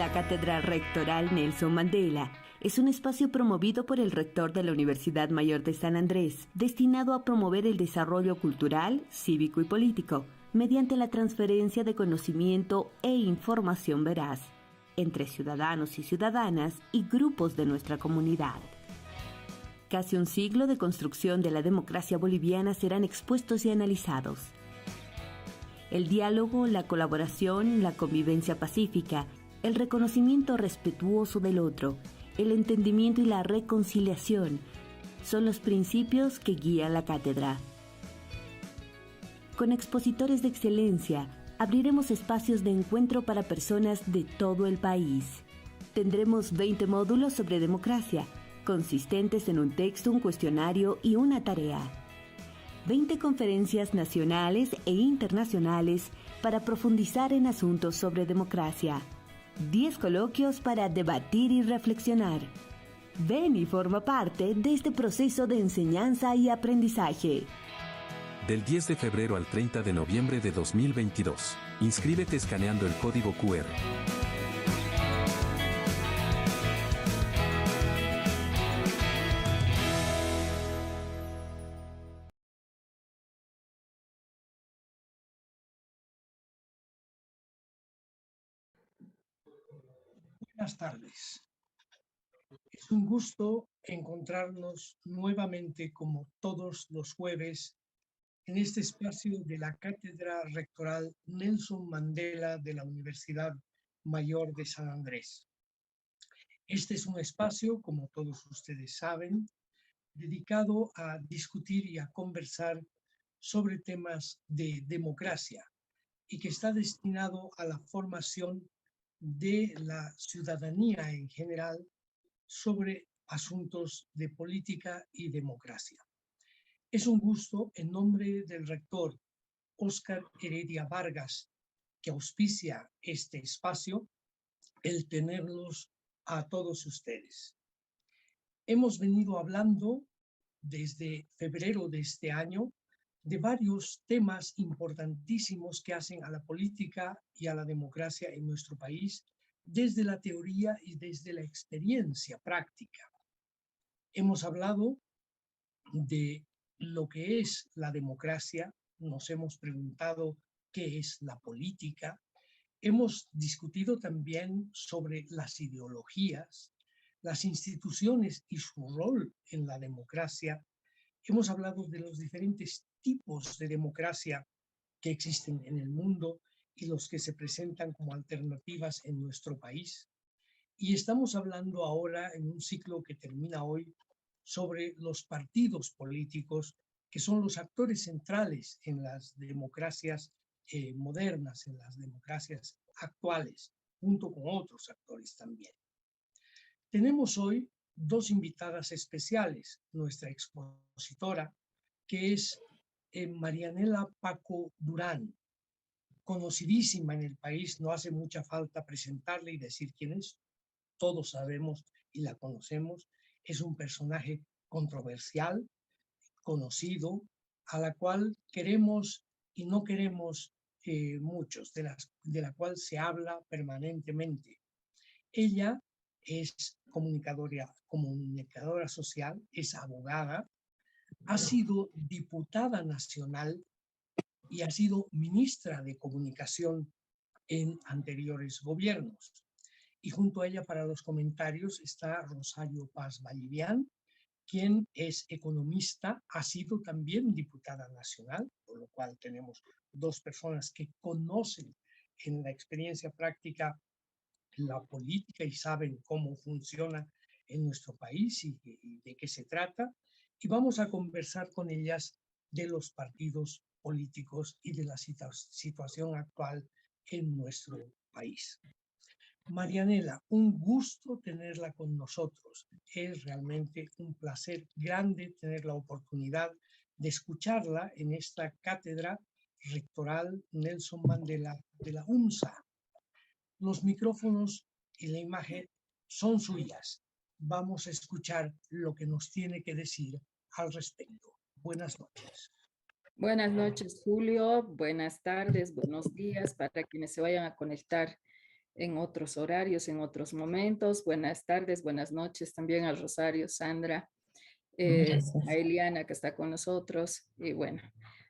La Cátedra Rectoral Nelson Mandela es un espacio promovido por el rector de la Universidad Mayor de San Andrés, destinado a promover el desarrollo cultural, cívico y político, mediante la transferencia de conocimiento e información veraz entre ciudadanos y ciudadanas y grupos de nuestra comunidad. Casi un siglo de construcción de la democracia boliviana serán expuestos y analizados. El diálogo, la colaboración, la convivencia pacífica, el reconocimiento respetuoso del otro, el entendimiento y la reconciliación son los principios que guían la cátedra. Con expositores de excelencia, abriremos espacios de encuentro para personas de todo el país. Tendremos 20 módulos sobre democracia, consistentes en un texto, un cuestionario y una tarea. 20 conferencias nacionales e internacionales para profundizar en asuntos sobre democracia. 10 coloquios para debatir y reflexionar. Ven y forma parte de este proceso de enseñanza y aprendizaje. Del 10 de febrero al 30 de noviembre de 2022. Inscríbete escaneando el código QR. Buenas tardes. Es un gusto encontrarnos nuevamente como todos los jueves en este espacio de la Cátedra Rectoral Nelson Mandela de la Universidad Mayor de San Andrés. Este es un espacio, como todos ustedes saben, dedicado a discutir y a conversar sobre temas de democracia y que está destinado a la formación de la ciudadanía en general sobre asuntos de política y democracia. Es un gusto, en nombre del rector Óscar Heredia Vargas, que auspicia este espacio, el tenerlos a todos ustedes. Hemos venido hablando desde febrero de este año de varios temas importantísimos que hacen a la política y a la democracia en nuestro país desde la teoría y desde la experiencia práctica. Hemos hablado de lo que es la democracia, nos hemos preguntado qué es la política, hemos discutido también sobre las ideologías, las instituciones y su rol en la democracia. Hemos hablado de los diferentes tipos de democracia que existen en el mundo y los que se presentan como alternativas en nuestro país. Y estamos hablando ahora, en un ciclo que termina hoy, sobre los partidos políticos, que son los actores centrales en las democracias modernas, en las democracias actuales, junto con otros actores también. Tenemos hoy dos invitadas especiales, nuestra expositora, que es Marianela Paco Durán, conocidísima en el país, no hace mucha falta presentarle y decir quién es, todos sabemos y la conocemos, es un personaje controversial, conocido, a la cual queremos y no queremos muchos, de la cual se habla permanentemente. Ella es comunicadora social, es abogada, ha sido diputada nacional y ha sido ministra de Comunicación en anteriores gobiernos. Y junto a ella para los comentarios está Rosario Paz Vallivian, quien es economista, ha sido también diputada nacional, por lo cual tenemos dos personas que conocen en la experiencia práctica la política y saben cómo funciona en nuestro país y de qué se trata. Y vamos a conversar con ellas de los partidos políticos y de la situación actual en nuestro país. Marianela, un gusto tenerla con nosotros. Es realmente un placer grande tener la oportunidad de escucharla en esta cátedra rectoral Nelson Mandela de la UNSA. Los micrófonos y la imagen son suyas. Vamos a escuchar lo que nos tiene que decir al respecto. Buenas noches. Buenas noches, Julio. Buenas tardes, buenos días para quienes se vayan a conectar en otros horarios, en otros momentos. Buenas tardes, buenas noches también a Rosario, Sandra, a Eliana que está con nosotros. Y bueno,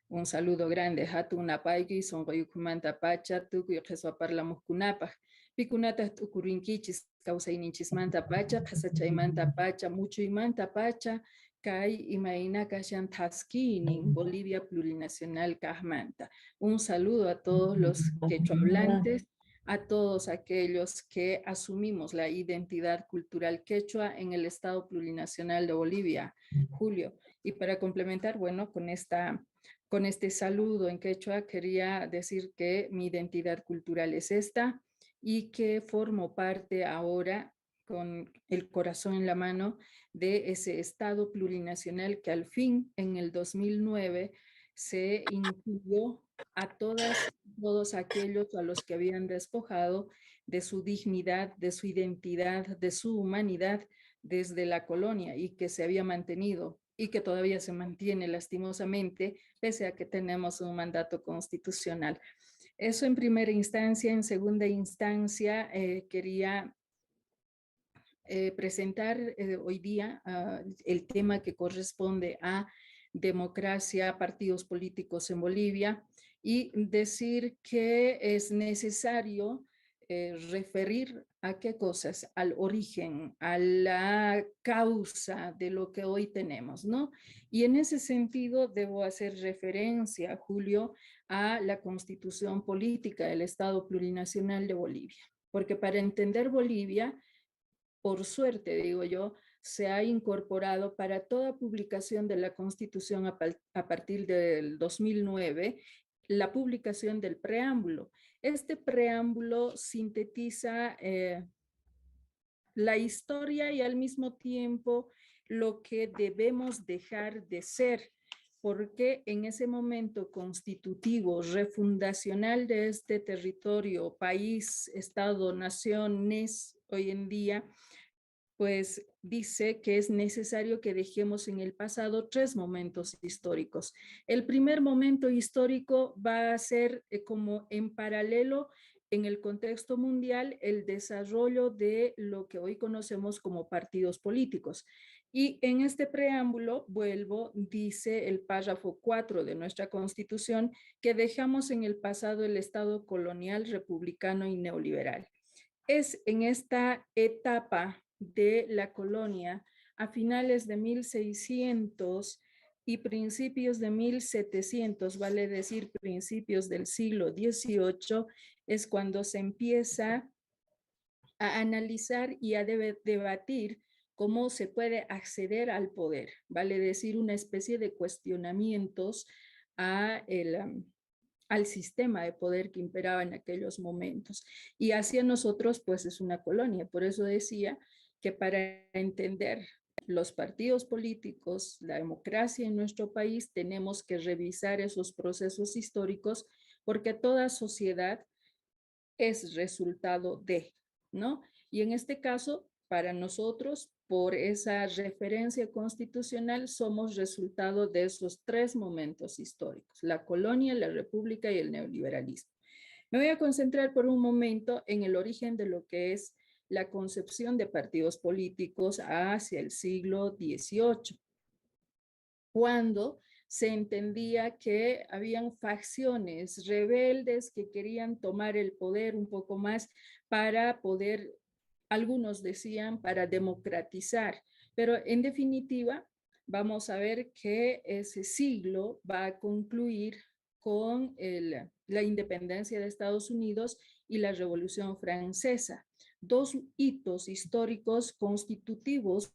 un saludo grande. Hatu Napaiki, son Goyukumanta Pacha, Tuku y Parla Muskunapa. Picunata Tukurinkichis, causa inichismanta Pacha, Casachaimanta Pacha, mucho imanta Pacha, Kai Imaina Kashan Taskinin, Bolivia Plurinacional Cajmanta. Un saludo a todos los quechohablantes, a todos aquellos que asumimos la identidad cultural quechua en el Estado Plurinacional de Bolivia, Julio. Y para complementar, bueno, con este saludo en quechua, quería decir que mi identidad cultural es esta y que formo parte ahora con el corazón en la mano de ese Estado plurinacional que al fin en el 2009 se incluyó a todos aquellos a los que habían despojado de su dignidad, de su identidad, de su humanidad desde la colonia y que se había mantenido y que todavía se mantiene lastimosamente pese a que tenemos un mandato constitucional. Eso en primera instancia. En segunda instancia, quería presentar hoy día el tema que corresponde a democracia, partidos políticos en Bolivia y decir que es necesario referir a qué cosas, al origen, a la causa de lo que hoy tenemos, ¿no? Y en ese sentido debo hacer referencia, Julio, a la Constitución Política del Estado Plurinacional de Bolivia, porque para entender Bolivia, por suerte, digo yo, se ha incorporado para toda publicación de la Constitución a partir del 2009 la publicación del preámbulo. Este preámbulo sintetiza la historia y al mismo tiempo lo que debemos dejar de ser, porque en ese momento constitutivo, refundacional de este territorio, país, Estado, naciones, hoy en día, pues dice que es necesario que dejemos en el pasado 3 momentos históricos. El primer momento histórico va a ser como en paralelo en el contexto mundial el desarrollo de lo que hoy conocemos como partidos políticos. Y en este preámbulo, vuelvo, dice el párrafo 4 de nuestra Constitución que dejamos en el pasado el Estado colonial, republicano y neoliberal. Es en esta etapa de la colonia a finales de 1600 y principios de 1700, vale decir principios del siglo XVIII, es cuando se empieza a analizar y a debatir cómo se puede acceder al poder, vale decir una especie de cuestionamientos al sistema de poder que imperaba en aquellos momentos. Y hacia nosotros, pues es una colonia. Por eso decía que para entender los partidos políticos, la democracia en nuestro país, tenemos que revisar esos procesos históricos porque toda sociedad es resultado de, ¿no? Y en este caso, para nosotros, por esa referencia constitucional, somos resultado de esos 3 momentos históricos, la colonia, la república y el neoliberalismo. Me voy a concentrar por un momento en el origen de lo que es la concepción de partidos políticos hacia el siglo XVIII, cuando se entendía que habían facciones rebeldes que querían tomar el poder un poco más para poder, algunos decían, para democratizar. Pero en definitiva, vamos a ver que ese siglo va a concluir con la independencia de Estados Unidos y la Revolución Francesa. 2 hitos históricos constitutivos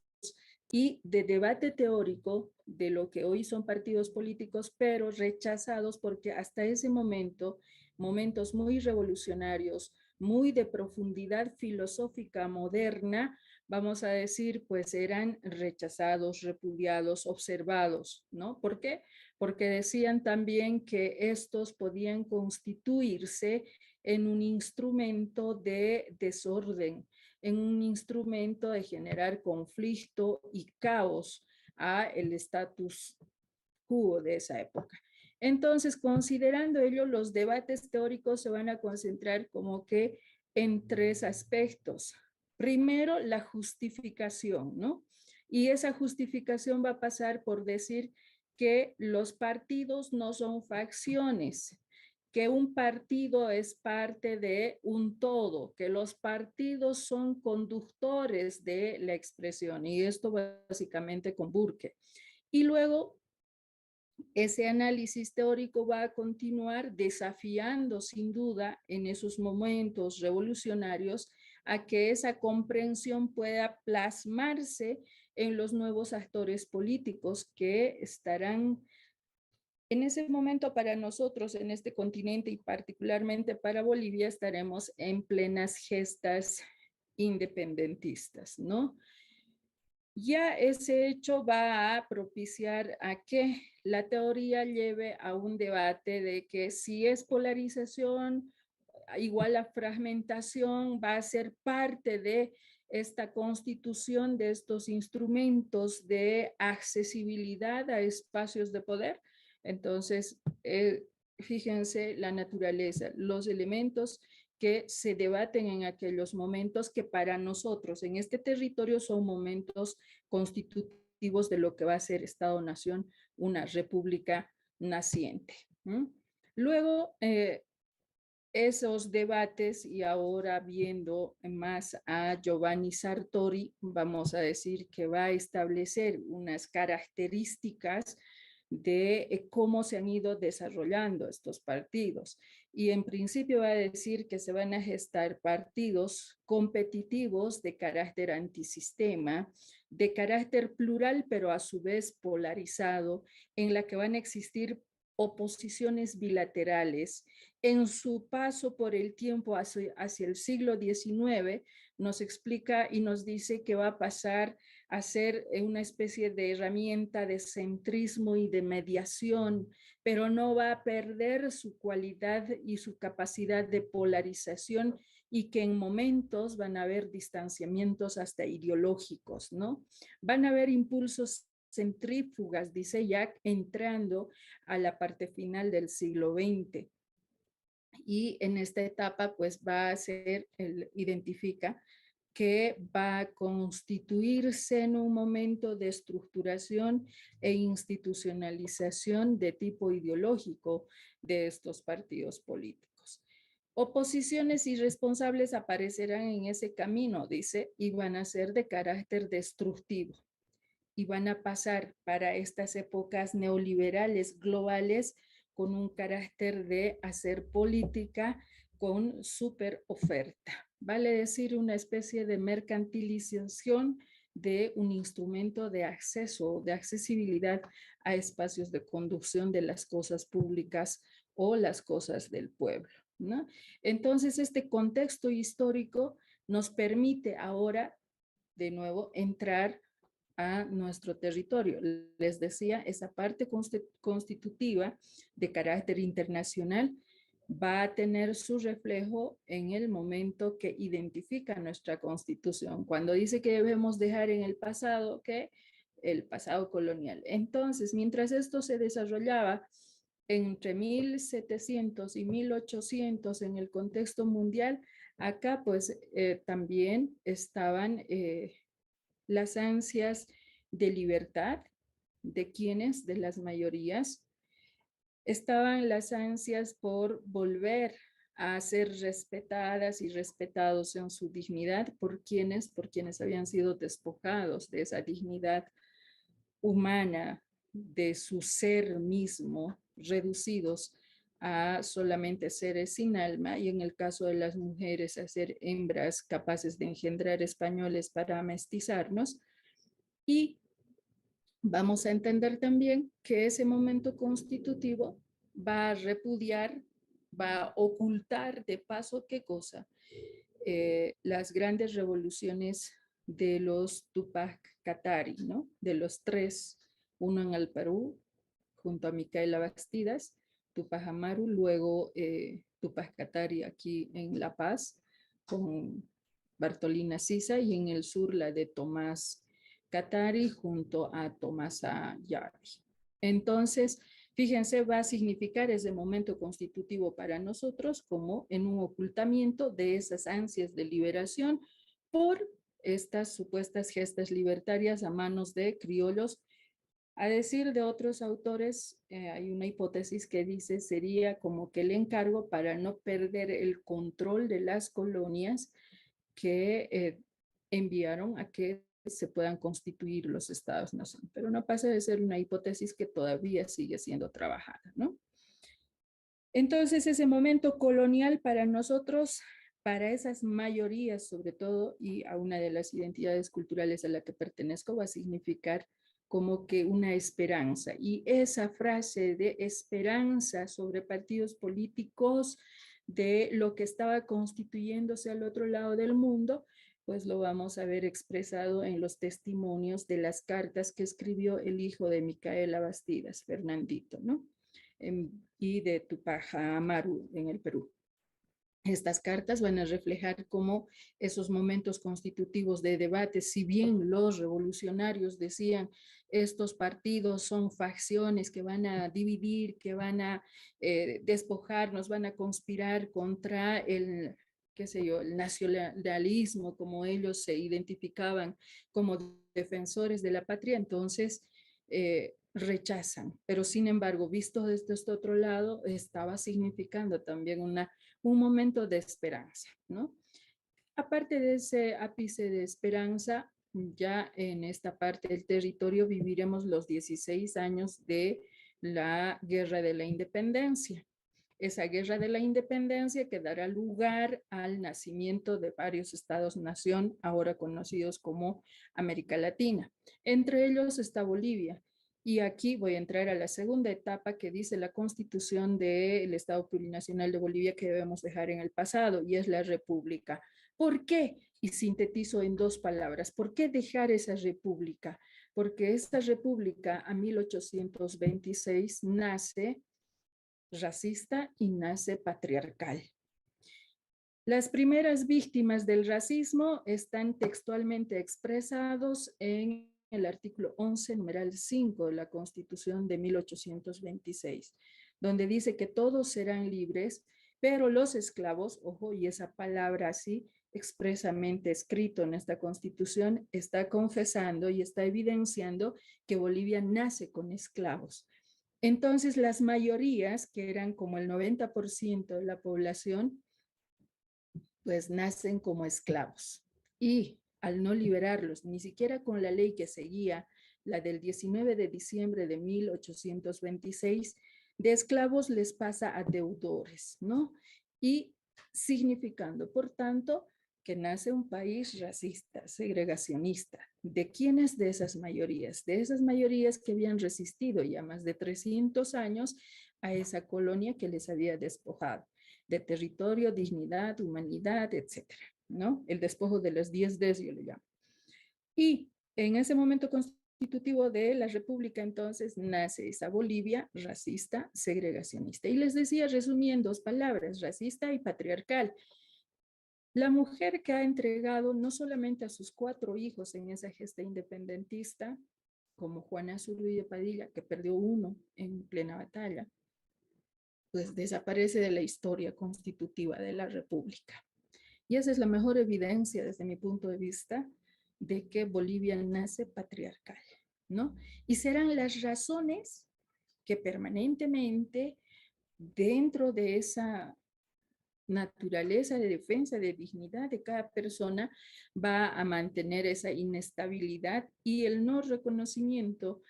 y de debate teórico de lo que hoy son partidos políticos, pero rechazados porque hasta ese momento, momentos muy revolucionarios, muy de profundidad filosófica moderna, vamos a decir, pues eran rechazados, repudiados, observados, ¿no? ¿Por qué? Porque decían también que estos podían constituirse en un instrumento de desorden, en un instrumento de generar conflicto y caos a el status quo de esa época. Entonces, considerando ello, los debates teóricos se van a concentrar como que en tres aspectos. Primero, la justificación, ¿no? Y esa justificación va a pasar por decir que los partidos no son facciones, que un partido es parte de un todo, que los partidos son conductores de la expresión, y esto básicamente con Burke. Y luego ese análisis teórico va a continuar desafiando sin duda en esos momentos revolucionarios a que esa comprensión pueda plasmarse en los nuevos actores políticos que estarán en ese momento. Para nosotros en este continente y particularmente para Bolivia estaremos en plenas gestas independentistas, ¿no? Ya ese hecho va a propiciar a que la teoría lleve a un debate de que si es polarización igual a fragmentación, va a ser parte de esta constitución de estos instrumentos de accesibilidad a espacios de poder. Entonces, fíjense la naturaleza, los elementos que se debaten en aquellos momentos que para nosotros en este territorio son momentos constitutivos de lo que va a ser Estado-Nación, una república naciente. Luego, esos debates, y ahora viendo más a Giovanni Sartori, vamos a decir que va a establecer unas características de cómo se han ido desarrollando estos partidos. Y en principio va a decir que se van a gestar partidos competitivos de carácter antisistema, de carácter plural, pero a su vez polarizado, en la que van a existir oposiciones bilaterales. En su paso por el tiempo hacia el siglo XIX, nos explica y nos dice que va a pasar a ser una especie de herramienta de centrismo y de mediación, pero no va a perder su cualidad y su capacidad de polarización, y que en momentos van a haber distanciamientos hasta ideológicos, ¿no? Van a haber impulsos centrífugas, dice Jack, entrando a la parte final del siglo XX. Y en esta etapa, pues va a ser, identifica que va a constituirse en un momento de estructuración e institucionalización de tipo ideológico de estos partidos políticos. Oposiciones irresponsables aparecerán en ese camino, dice, y van a ser de carácter destructivo. Y van a pasar para estas épocas neoliberales globales con un carácter de hacer política con super oferta. Vale decir, una especie de mercantilización de un instrumento de acceso, de accesibilidad a espacios de conducción de las cosas públicas o las cosas del pueblo, ¿no? Entonces, este contexto histórico nos permite ahora, de nuevo, entrar a nuestro territorio. Les decía, esa parte constitutiva de carácter internacional va a tener su reflejo en el momento que identifica nuestra Constitución, cuando dice que debemos dejar en el pasado que el pasado colonial. Entonces, mientras esto se desarrollaba entre 1700 y 1800 en el contexto mundial, acá pues también estaban las ansias de libertad de quienes, de las mayorías, estaban las ansias por volver a ser respetadas y respetados en su dignidad por quienes habían sido despojados de esa dignidad humana, de su ser mismo, reducidos a solamente seres sin alma, y en el caso de las mujeres a ser hembras capaces de engendrar españoles para mestizarnos. Y vamos a entender también que ese momento constitutivo va a repudiar, va a ocultar de paso, ¿qué cosa? Las grandes revoluciones de los Tupac Katari, ¿no? De los tres, uno en el Perú, junto a Micaela Bastidas, Tupac Amaru, luego Tupac Katari aquí en La Paz, con Bartolina Sisa, y en el sur la de Tomás Katari junto a Tomás Ayarri. Entonces, Fíjense, va a significar ese momento constitutivo para nosotros como en un ocultamiento de esas ansias de liberación por estas supuestas gestas libertarias a manos de criollos. A decir de otros autores, hay una hipótesis que dice sería como que el encargo para no perder el control de las colonias que enviaron a que se puedan constituir los estados-nación. Pero no pasa de ser una hipótesis que todavía sigue siendo trabajada, ¿no? Entonces, ese momento colonial para nosotros, para esas mayorías sobre todo, y a una de las identidades culturales a la que pertenezco, va a significar como que una esperanza. Y esa frase de esperanza sobre partidos políticos, de lo que estaba constituyéndose al otro lado del mundo, pues lo vamos a ver expresado en los testimonios de las cartas que escribió el hijo de Micaela Bastidas, Fernandito, ¿no? Y de Tupac Amaru en el Perú. Estas cartas van a reflejar cómo esos momentos constitutivos de debate, si bien los revolucionarios decían estos partidos son facciones que van a dividir, que van a despojarnos, van a conspirar contra el, qué sé yo, el nacionalismo, como ellos se identificaban como defensores de la patria, entonces rechazan. Pero sin embargo, visto desde este otro lado, estaba significando también un momento de esperanza, ¿no? Aparte de ese ápice de esperanza, ya en esta parte del territorio viviremos los 16 años de la Guerra de la Independencia. Esa Guerra de la Independencia que dará lugar al nacimiento de varios estados-nación, ahora conocidos como América Latina. Entre ellos está Bolivia. Y aquí voy a entrar a la segunda etapa que dice la Constitución del Estado Plurinacional de Bolivia que debemos dejar en el pasado, y es la República. ¿Por qué? Y sintetizo en dos palabras. ¿Por qué dejar esa república? Porque esta república a 1826 nace racista y nace patriarcal. Las primeras víctimas del racismo están textualmente expresados en el artículo 11, numeral 5 de la Constitución de 1826, donde dice que todos serán libres, pero los esclavos, ojo, y esa palabra así expresamente escrito en esta Constitución, está confesando y está evidenciando que Bolivia nace con esclavos. Entonces, las mayorías, que eran como el 90% de la población, pues nacen como esclavos. Y al no liberarlos, ni siquiera con la ley que seguía, la del 19 de diciembre de 1826, de esclavos les pasa a deudores, ¿no? Y significando, por tanto, que nace un país racista, segregacionista. ¿De quiénes? De esas mayorías? De esas mayorías que habían resistido ya más de 300 años a esa colonia que les había despojado de territorio, dignidad, humanidad, etcétera, ¿no? El despojo de las 10 Ds, yo le llamo. Y en ese momento constitutivo de la República, entonces, nace esa Bolivia racista, segregacionista. Y les decía, resumiendo dos palabras, racista y patriarcal. La mujer que ha entregado no solamente a sus 4 hijos en esa gesta independentista, como Juana Zurduy de Padilla, que perdió uno en plena batalla, pues desaparece de la historia constitutiva de la República. Y esa es la mejor evidencia desde mi punto de vista de que Bolivia nace patriarcal, ¿no? Y serán las razones que permanentemente dentro de esa naturaleza de defensa de dignidad de cada persona va a mantener esa inestabilidad y el no reconocimiento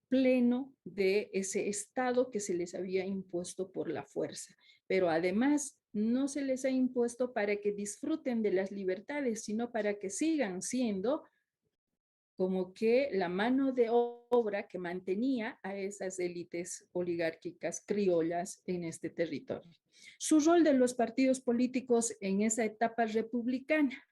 pleno de ese estado que se les había impuesto por la fuerza. Pero además no se les ha impuesto para que disfruten de las libertades, sino para que sigan siendo como que la mano de obra que mantenía a esas élites oligárquicas criollas en este territorio. Su rol de los partidos políticos en esa etapa republicana.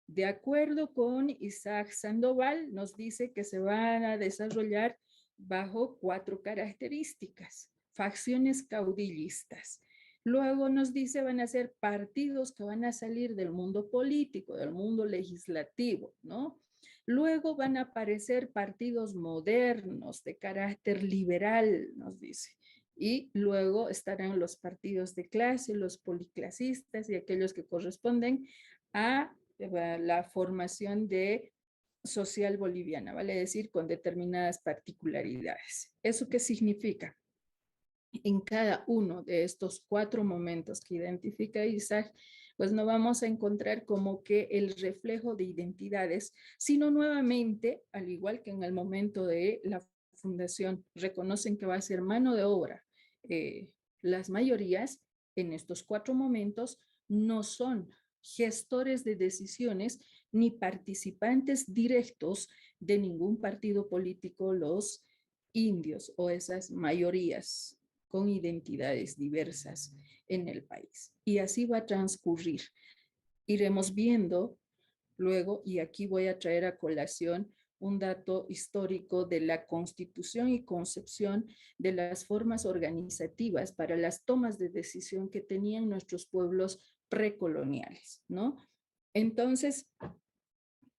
De acuerdo con Isaac Sandoval, nos dice que se van a desarrollar bajo 4 características. Facciones caudillistas. Luego nos dice van a ser partidos que van a salir del mundo político, del mundo legislativo, ¿no? Luego van a aparecer partidos modernos de carácter liberal, nos dice. Y luego estarán los partidos de clase, los policlasistas y aquellos que corresponden a la formación de social boliviana, vale decir, con determinadas particularidades. ¿Eso qué significa? En cada uno de estos 4 momentos que identifica Isaac, pues no vamos a encontrar como que el reflejo de identidades, sino nuevamente, al igual que en el momento de la fundación, reconocen que va a ser mano de obra. Las mayorías en estos 4 momentos no son gestores de decisiones ni participantes directos de ningún partido político, los indios o esas mayorías con identidades diversas en el país. Y así va a transcurrir. Iremos viendo luego, y aquí voy a traer a colación un dato histórico de la constitución y concepción de las formas organizativas para las tomas de decisión que tenían nuestros pueblos precoloniales, ¿no? Entonces,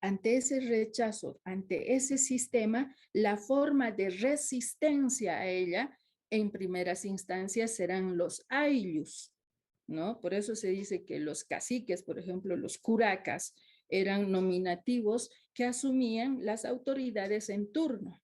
ante ese rechazo, ante ese sistema, la forma de resistencia a ella en primeras instancias serán los ayllus, ¿no? Por eso se dice que los caciques, por ejemplo, los curacas, eran nominativos que asumían las autoridades en turno.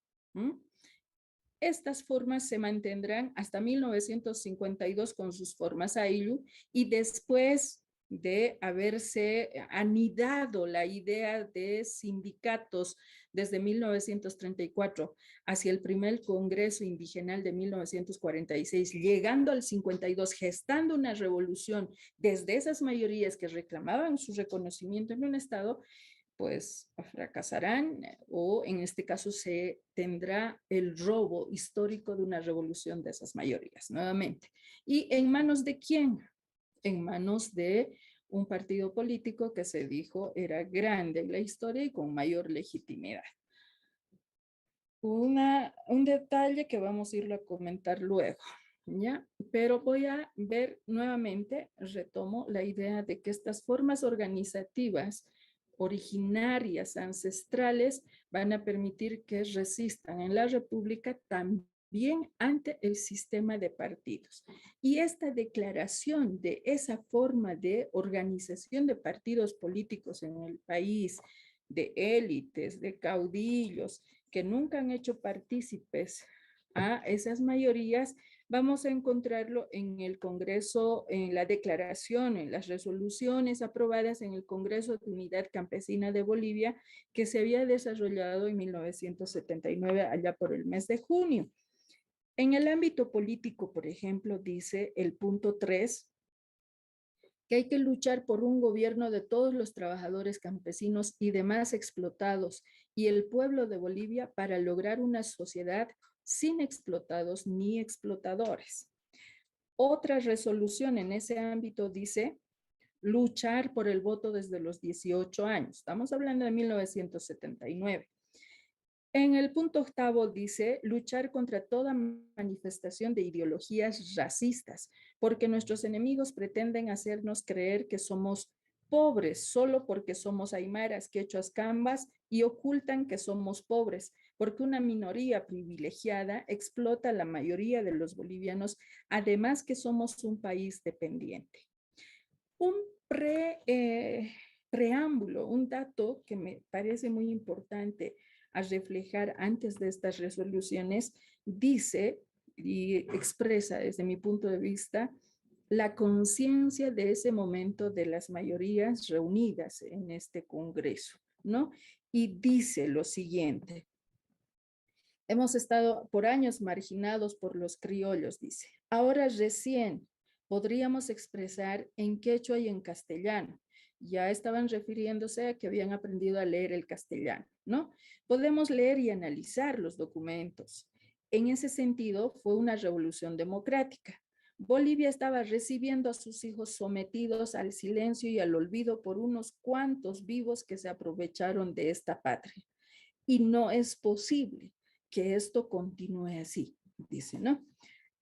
Estas formas se mantendrán hasta 1952 con sus formas ayllu y después de haberse anidado la idea de sindicatos desde 1934 hacia el primer Congreso Indigenal de 1946, llegando al 52, gestando una revolución desde esas mayorías que reclamaban su reconocimiento en un Estado, pues fracasarán o en este caso se tendrá el robo histórico de una revolución de esas mayorías nuevamente. ¿Y en manos de quién? En manos de un partido político que se dijo era grande en la historia y con mayor legitimidad. Un detalle que vamos a irlo a comentar luego, ¿ya? Pero voy a ver nuevamente, retomo la idea de que estas formas organizativas originarias, ancestrales, van a permitir que resistan en la República también ante el sistema de partidos. Y esta declaración de esa forma de organización de partidos políticos en el país, de élites, de caudillos, que nunca han hecho partícipes a esas mayorías, vamos a encontrarlo en el Congreso, en la declaración, en las resoluciones aprobadas en el Congreso de Unidad Campesina de Bolivia, que se había desarrollado en 1979, allá por el mes de junio. En el ámbito político, por ejemplo, dice el punto 3, que hay que luchar por un gobierno de todos los trabajadores campesinos y demás explotados y el pueblo de Bolivia para lograr una sociedad sin explotados ni explotadores. Otra resolución en ese ámbito dice luchar por el voto desde los 18 años. Estamos hablando de 1979. En el punto 8 dice luchar contra toda manifestación de ideologías racistas, porque nuestros enemigos pretenden hacernos creer que somos pobres solo porque somos aymaras, quechuas, cambas y ocultan que somos pobres, porque una minoría privilegiada explota a la mayoría de los bolivianos, además que somos un país dependiente. Un preámbulo, un dato que me parece muy importante a reflejar antes de estas resoluciones, dice y expresa desde mi punto de vista la conciencia de ese momento de las mayorías reunidas en este Congreso, ¿no? Y dice lo siguiente: hemos estado por años marginados por los criollos, dice. Ahora recién podríamos expresar en quechua y en castellano. Ya estaban refiriéndose a que habían aprendido a leer el castellano, ¿no? Podemos leer y analizar los documentos. En ese sentido, fue una revolución democrática. Bolivia estaba recibiendo a sus hijos sometidos al silencio y al olvido por unos cuantos vivos que se aprovecharon de esta patria. Y no es posible que esto continúe así, dice, ¿no?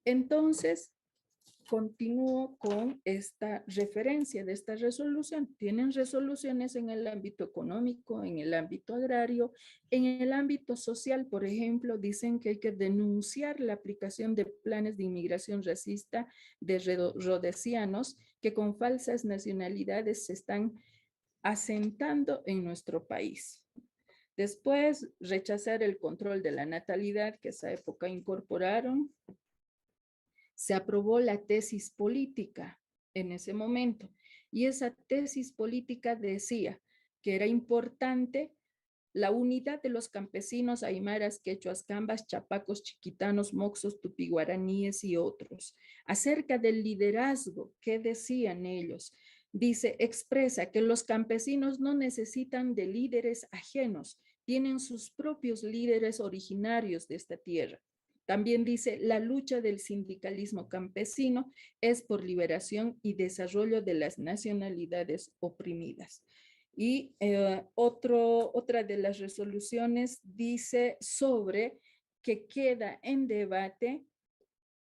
Entonces, continúo con esta referencia de esta resolución. Tienen resoluciones en el ámbito económico, en el ámbito agrario, en el ámbito social, por ejemplo, dicen que hay que denunciar la aplicación de planes de inmigración racista de rhodesianos que con falsas nacionalidades se están asentando en nuestro país. Después, rechazar el control de la natalidad que esa época incorporaron. Se aprobó la tesis política en ese momento y esa tesis política decía que era importante la unidad de los campesinos aymaras, quechuas, cambas, chapacos, chiquitanos, moxos, tupiguaraníes y otros. Acerca del liderazgo, ¿qué decían ellos? Dice, expresa que los campesinos no necesitan de líderes ajenos, tienen sus propios líderes originarios de esta tierra. También dice, la lucha del sindicalismo campesino es por liberación y desarrollo de las nacionalidades oprimidas. Y otra de las resoluciones dice sobre que queda en debate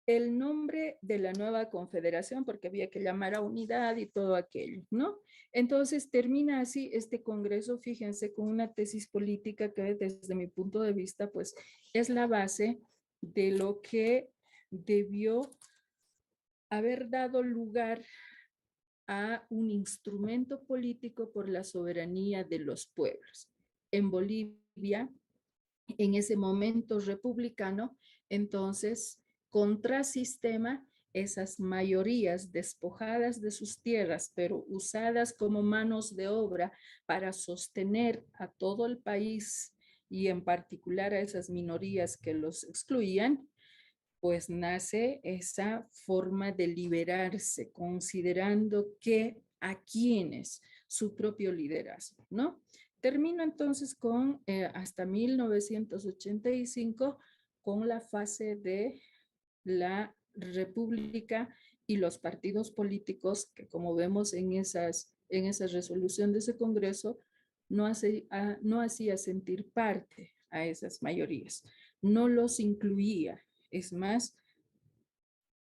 el nombre de la nueva confederación, porque había que llamar a unidad y todo aquello, ¿no? Entonces termina así este congreso, fíjense, con una tesis política que desde mi punto de vista, pues es la base de lo que debió haber dado lugar a un instrumento político por la soberanía de los pueblos. En Bolivia, en ese momento republicano, entonces, contrasistema, esas mayorías despojadas de sus tierras, pero usadas como manos de obra para sostener a todo el país y en particular a esas minorías que los excluían, pues nace esa forma de liberarse, considerando que a quienes su propio liderazgo, ¿no? Termino entonces con hasta 1985 con la fase de la república y los partidos políticos que, como vemos en esa resolución de ese congreso, no hacía sentir parte a esas mayorías, no los incluía. Es más,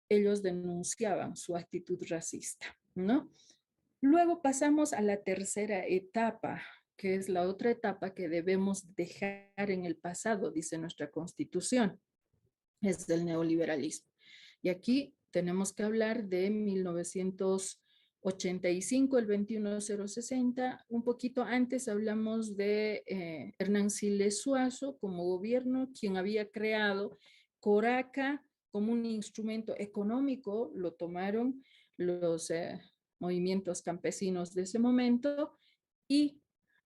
ellos denunciaban su actitud racista, ¿no? Luego pasamos a la tercera etapa, que es la otra etapa que debemos dejar en el pasado, dice nuestra Constitución, es del neoliberalismo. Y aquí tenemos que hablar de 1985, el 21060. Un poquito antes hablamos de Hernán Siles Suazo como gobierno, quien había creado Coraca como un instrumento económico, lo tomaron los movimientos campesinos de ese momento y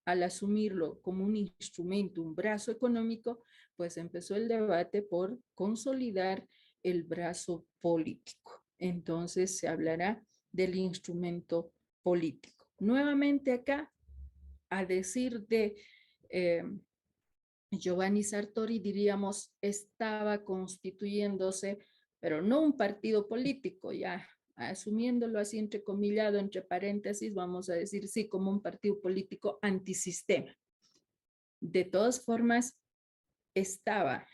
al asumirlo como un instrumento, un brazo económico, pues empezó el debate por consolidar el brazo político. Entonces se hablará del instrumento político. Nuevamente acá, a decir de Giovanni Sartori, diríamos, estaba constituyéndose, pero no un partido político, ya asumiéndolo así entrecomillado, entre paréntesis, vamos a decir sí, como un partido político antisistema. De todas formas, estaba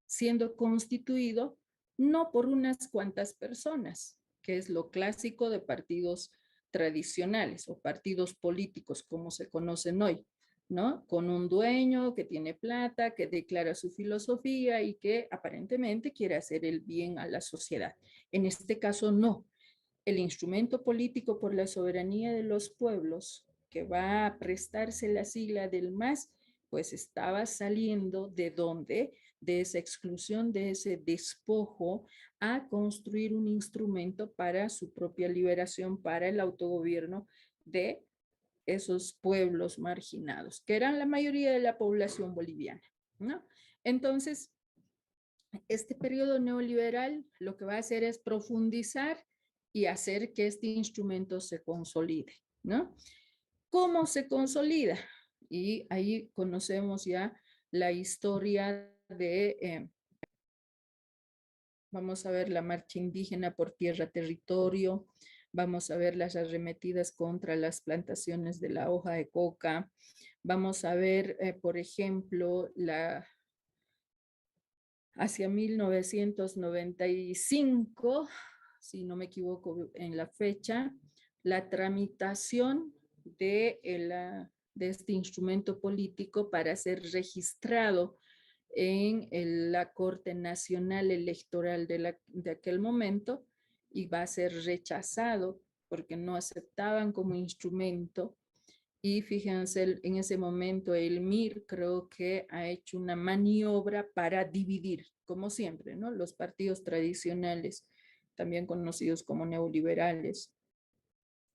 siendo constituido no por unas cuantas personas, que es lo clásico de partidos tradicionales o partidos políticos como se conocen hoy, ¿no? Con un dueño que tiene plata, que declara su filosofía y que aparentemente quiere hacer el bien a la sociedad. En este caso, no. El instrumento político por la soberanía de los pueblos, que va a prestarse la sigla del MAS, pues estaba saliendo de donde, de esa exclusión, de ese despojo, a construir un instrumento para su propia liberación, para el autogobierno de esos pueblos marginados, que eran la mayoría de la población boliviana, ¿no? Entonces, este periodo neoliberal lo que va a hacer es profundizar y hacer que este instrumento se consolide, ¿no? ¿Cómo se consolida? Y ahí conocemos ya la historia de, vamos a ver la marcha indígena por tierra, territorio, vamos a ver las arremetidas contra las plantaciones de la hoja de coca, vamos a ver, por ejemplo, hacia 1995, si no me equivoco en la fecha, la tramitación de este instrumento político para ser registrado en la Corte Nacional Electoral de aquel momento, y va a ser rechazado porque no aceptaban como instrumento. Y fíjense, en ese momento el MIR creo que ha hecho una maniobra para dividir, como siempre, ¿no? Los partidos tradicionales, también conocidos como neoliberales,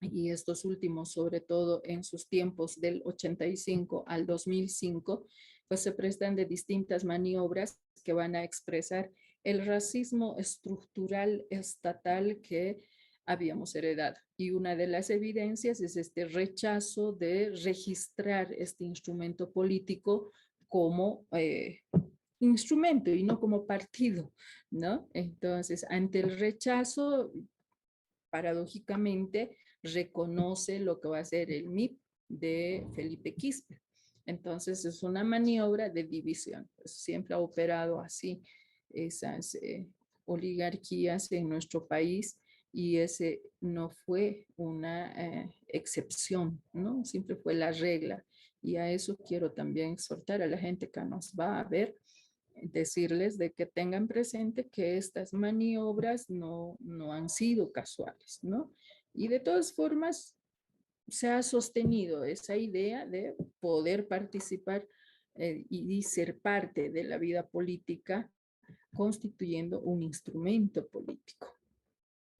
y estos últimos, sobre todo en sus tiempos del 85 al 2005, pues se prestan de distintas maniobras que van a expresar el racismo estructural estatal que habíamos heredado. Y una de las evidencias es este rechazo de registrar este instrumento político como instrumento y no como partido, ¿no? Entonces, ante el rechazo, paradójicamente, reconoce lo que va a ser el MIP de Felipe Quispe. Entonces es una maniobra de división. Pues siempre ha operado así esas oligarquías en nuestro país, y ese no fue una excepción, ¿no? Siempre fue la regla. Y a eso quiero también exhortar a la gente que nos va a ver, decirles de que tengan presente que estas maniobras no han sido casuales, ¿no? Y de todas formas, se ha sostenido esa idea de poder participar y ser parte de la vida política constituyendo un instrumento político.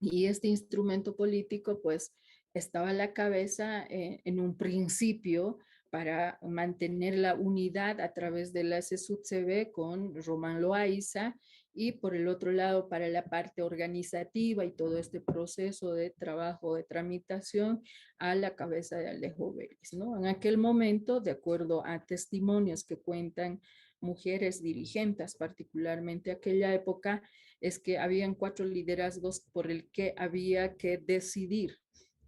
Y este instrumento político, pues, estaba a la cabeza en un principio para mantener la unidad a través de la CSUTCB con Román Loaiza, y por el otro lado para la parte organizativa y todo este proceso de trabajo de tramitación a la cabeza de Alejo Vélez, ¿no? En aquel momento, de acuerdo a testimonios que cuentan mujeres dirigentes, particularmente aquella época, es que habían 4 liderazgos por el que había que decidir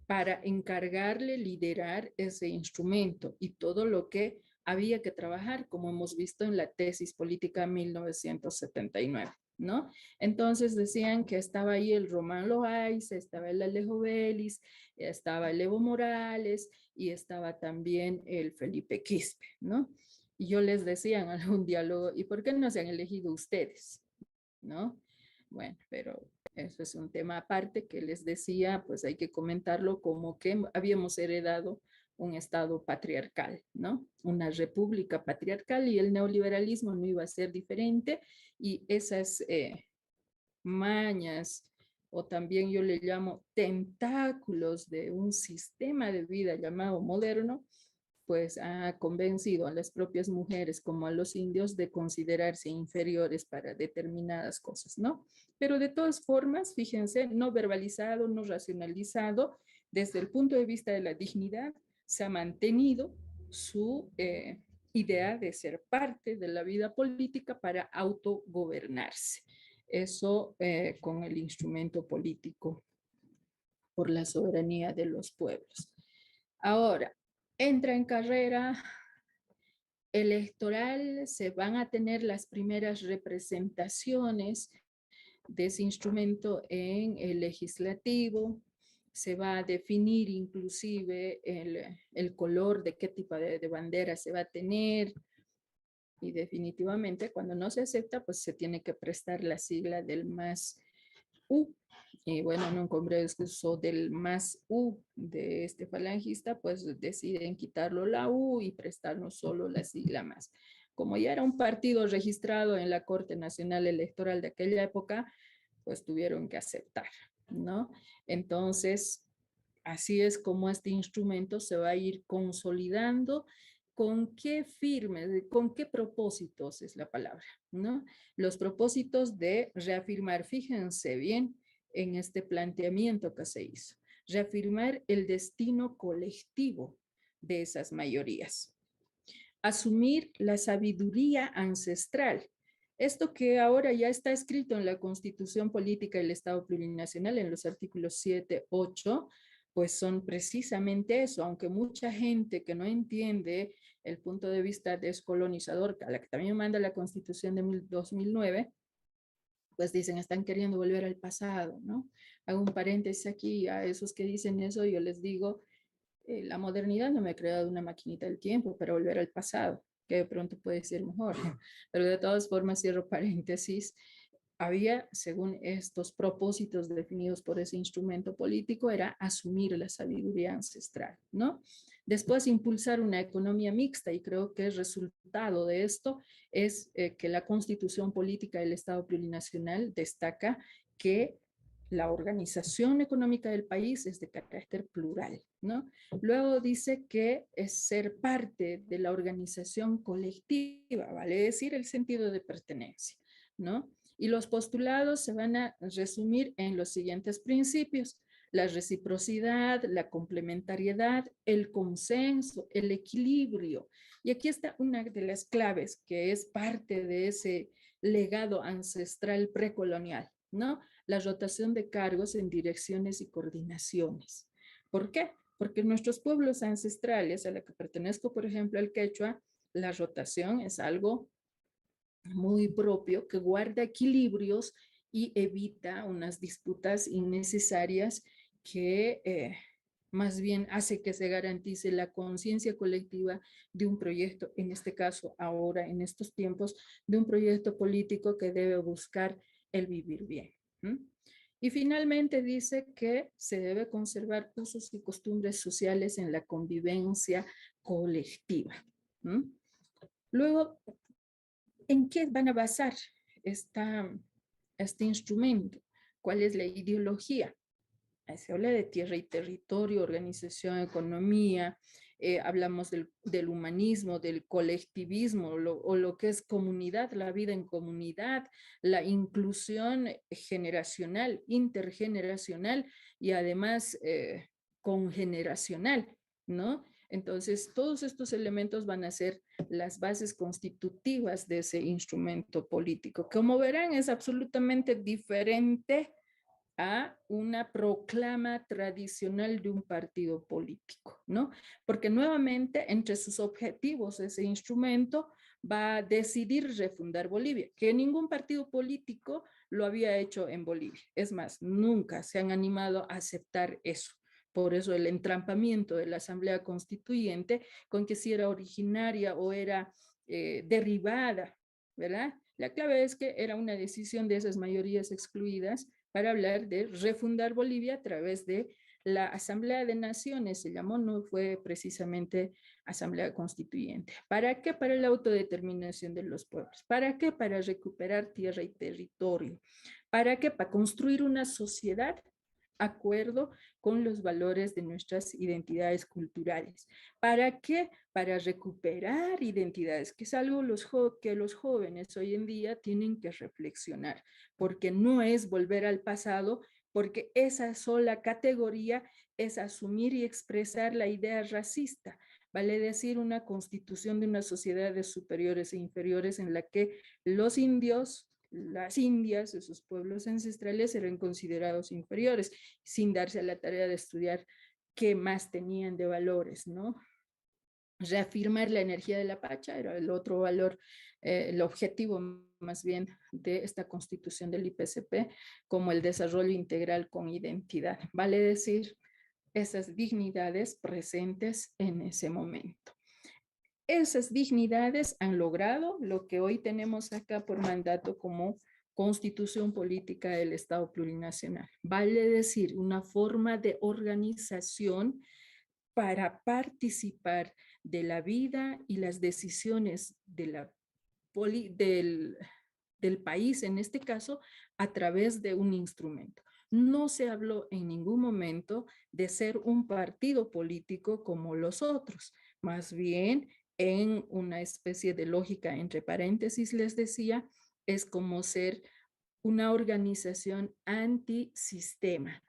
para encargarle liderar ese instrumento y todo lo que había que trabajar, como hemos visto en la tesis política 1979, ¿no? Entonces decían que estaba ahí el Román Loaiza, estaba el Alejo Vélez, estaba el Evo Morales y estaba también el Felipe Quispe, ¿no? Y yo les decía en algún diálogo, ¿y por qué no se han elegido ustedes? ¿No? Bueno, pero eso es un tema aparte que les decía, pues hay que comentarlo como que habíamos heredado un Estado patriarcal, ¿no? Una república patriarcal, y el neoliberalismo no iba a ser diferente, y esas mañas, o también yo le llamo tentáculos de un sistema de vida llamado moderno, pues ha convencido a las propias mujeres como a los indios de considerarse inferiores para determinadas cosas, ¿no? Pero de todas formas, fíjense, no verbalizado, no racionalizado, desde el punto de vista de la dignidad, se ha mantenido su idea de ser parte de la vida política para autogobernarse. Eso con el instrumento político por la soberanía de los pueblos. Ahora, entra en carrera electoral, se van a tener las primeras representaciones de ese instrumento en el legislativo, se va a definir inclusive el color de qué tipo de bandera se va a tener, y definitivamente cuando no se acepta, pues se tiene que prestar la sigla del más U. Y bueno, en un congreso del más U de este falangista, pues deciden quitarlo la U y prestarnos solo la sigla más. Como ya era un partido registrado en la Corte Nacional Electoral de aquella época, pues tuvieron que aceptar, ¿no? Entonces, así es como este instrumento se va a ir consolidando. ¿Con qué firmes, con qué propósitos es la palabra, ¿no? Los propósitos de reafirmar, fíjense bien, en este planteamiento que se hizo, reafirmar el destino colectivo de esas mayorías, asumir la sabiduría ancestral. Esto que ahora ya está escrito en la Constitución Política del Estado Plurinacional, en los artículos 7, 8, pues son precisamente eso, aunque mucha gente que no entiende el punto de vista descolonizador, a la que también manda la Constitución de 2009, pues dicen, están queriendo volver al pasado, ¿no? Hago un paréntesis aquí, a esos que dicen eso, yo les digo, la modernidad no me ha creado una maquinita del tiempo para volver al pasado, que de pronto puede ser mejor, pero de todas formas cierro paréntesis. Había, según estos propósitos definidos por ese instrumento político, era asumir la sabiduría ancestral, ¿no? Después impulsar una economía mixta, y creo que el resultado de esto es que la Constitución Política del Estado Plurinacional destaca que la organización económica del país es de carácter plural, ¿no? Luego dice que es ser parte de la organización colectiva, vale decir, el sentido de pertenencia, ¿no? Y los postulados se van a resumir en los siguientes principios: la reciprocidad, la complementariedad, el consenso, el equilibrio. Y aquí está una de las claves que es parte de ese legado ancestral precolonial, ¿no? La rotación de cargos en direcciones y coordinaciones. ¿Por qué? Porque en nuestros pueblos ancestrales, a la que pertenezco, por ejemplo, el quechua, la rotación es algo muy propio que guarda equilibrios y evita unas disputas innecesarias que más bien hace que se garantice la conciencia colectiva de un proyecto, en este caso ahora, en estos tiempos, de un proyecto político que debe buscar el vivir bien. Y finalmente dice que se debe conservar usos y costumbres sociales en la convivencia colectiva. Luego, ¿en qué van a basar este instrumento? ¿Cuál es la ideología? Se habla de tierra y territorio, organización, economía, hablamos del humanismo, del colectivismo, o lo que es comunidad, la vida en comunidad, la inclusión generacional, intergeneracional y además congeneracional, ¿no? Entonces, todos estos elementos van a ser las bases constitutivas de ese instrumento político. Como verán, es absolutamente diferente a una proclama tradicional de un partido político, ¿no? Porque nuevamente entre sus objetivos ese instrumento va a decidir refundar Bolivia, que ningún partido político lo había hecho en Bolivia. Es más, nunca se han animado a aceptar eso. Por eso el entrampamiento de la Asamblea Constituyente con que si era originaria o era derivada, ¿verdad? La clave es que era una decisión de esas mayorías excluidas para hablar de refundar Bolivia a través de la Asamblea de Naciones, se llamó, no fue precisamente Asamblea Constituyente. ¿Para qué? Para la autodeterminación de los pueblos. ¿Para qué? Para recuperar tierra y territorio. ¿Para qué? Para construir una sociedad acuerdo con los valores de nuestras identidades culturales. ¿Para qué? Para recuperar identidades, que es algo que los jóvenes hoy en día tienen que reflexionar, porque no es volver al pasado, porque esa sola categoría es asumir y expresar la idea racista, vale decir una constitución de unas sociedades superiores e inferiores en la que los indios, las indias, esos pueblos ancestrales, eran considerados inferiores, sin darse a la tarea de estudiar qué más tenían de valores, ¿no? Reafirmar la energía de la Pacha era el otro valor, el objetivo más bien de esta constitución del IPCP, como el desarrollo integral con identidad, vale decir esas dignidades presentes en ese momento. Esas dignidades han logrado lo que hoy tenemos acá por mandato como Constitución Política del Estado Plurinacional. Vale decir, una forma de organización para participar de la vida y las decisiones del país, en este caso, a través de un instrumento. No se habló en ningún momento de ser un partido político como los otros, más bien en una especie de lógica, entre paréntesis les decía, es como ser una organización antisistema.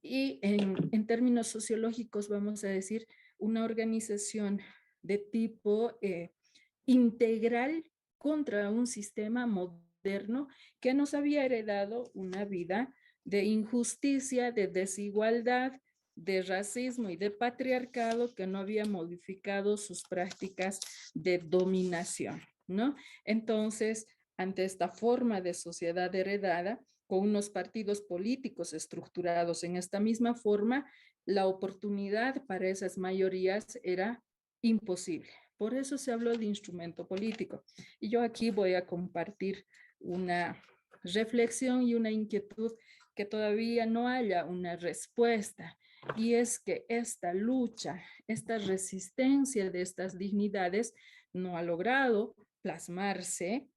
Y en términos sociológicos vamos a decir una organización de tipo integral contra un sistema moderno que nos había heredado una vida de injusticia, de desigualdad, de racismo y de patriarcado que no había modificado sus prácticas de dominación, ¿no? Entonces, ante esta forma de sociedad heredada, con unos partidos políticos estructurados en esta misma forma, la oportunidad para esas mayorías era imposible. Por eso se habló de instrumento político. Y yo aquí voy a compartir una reflexión y una inquietud que todavía no haya una respuesta. Y es que esta lucha, esta resistencia de estas dignidades no ha logrado plasmarse,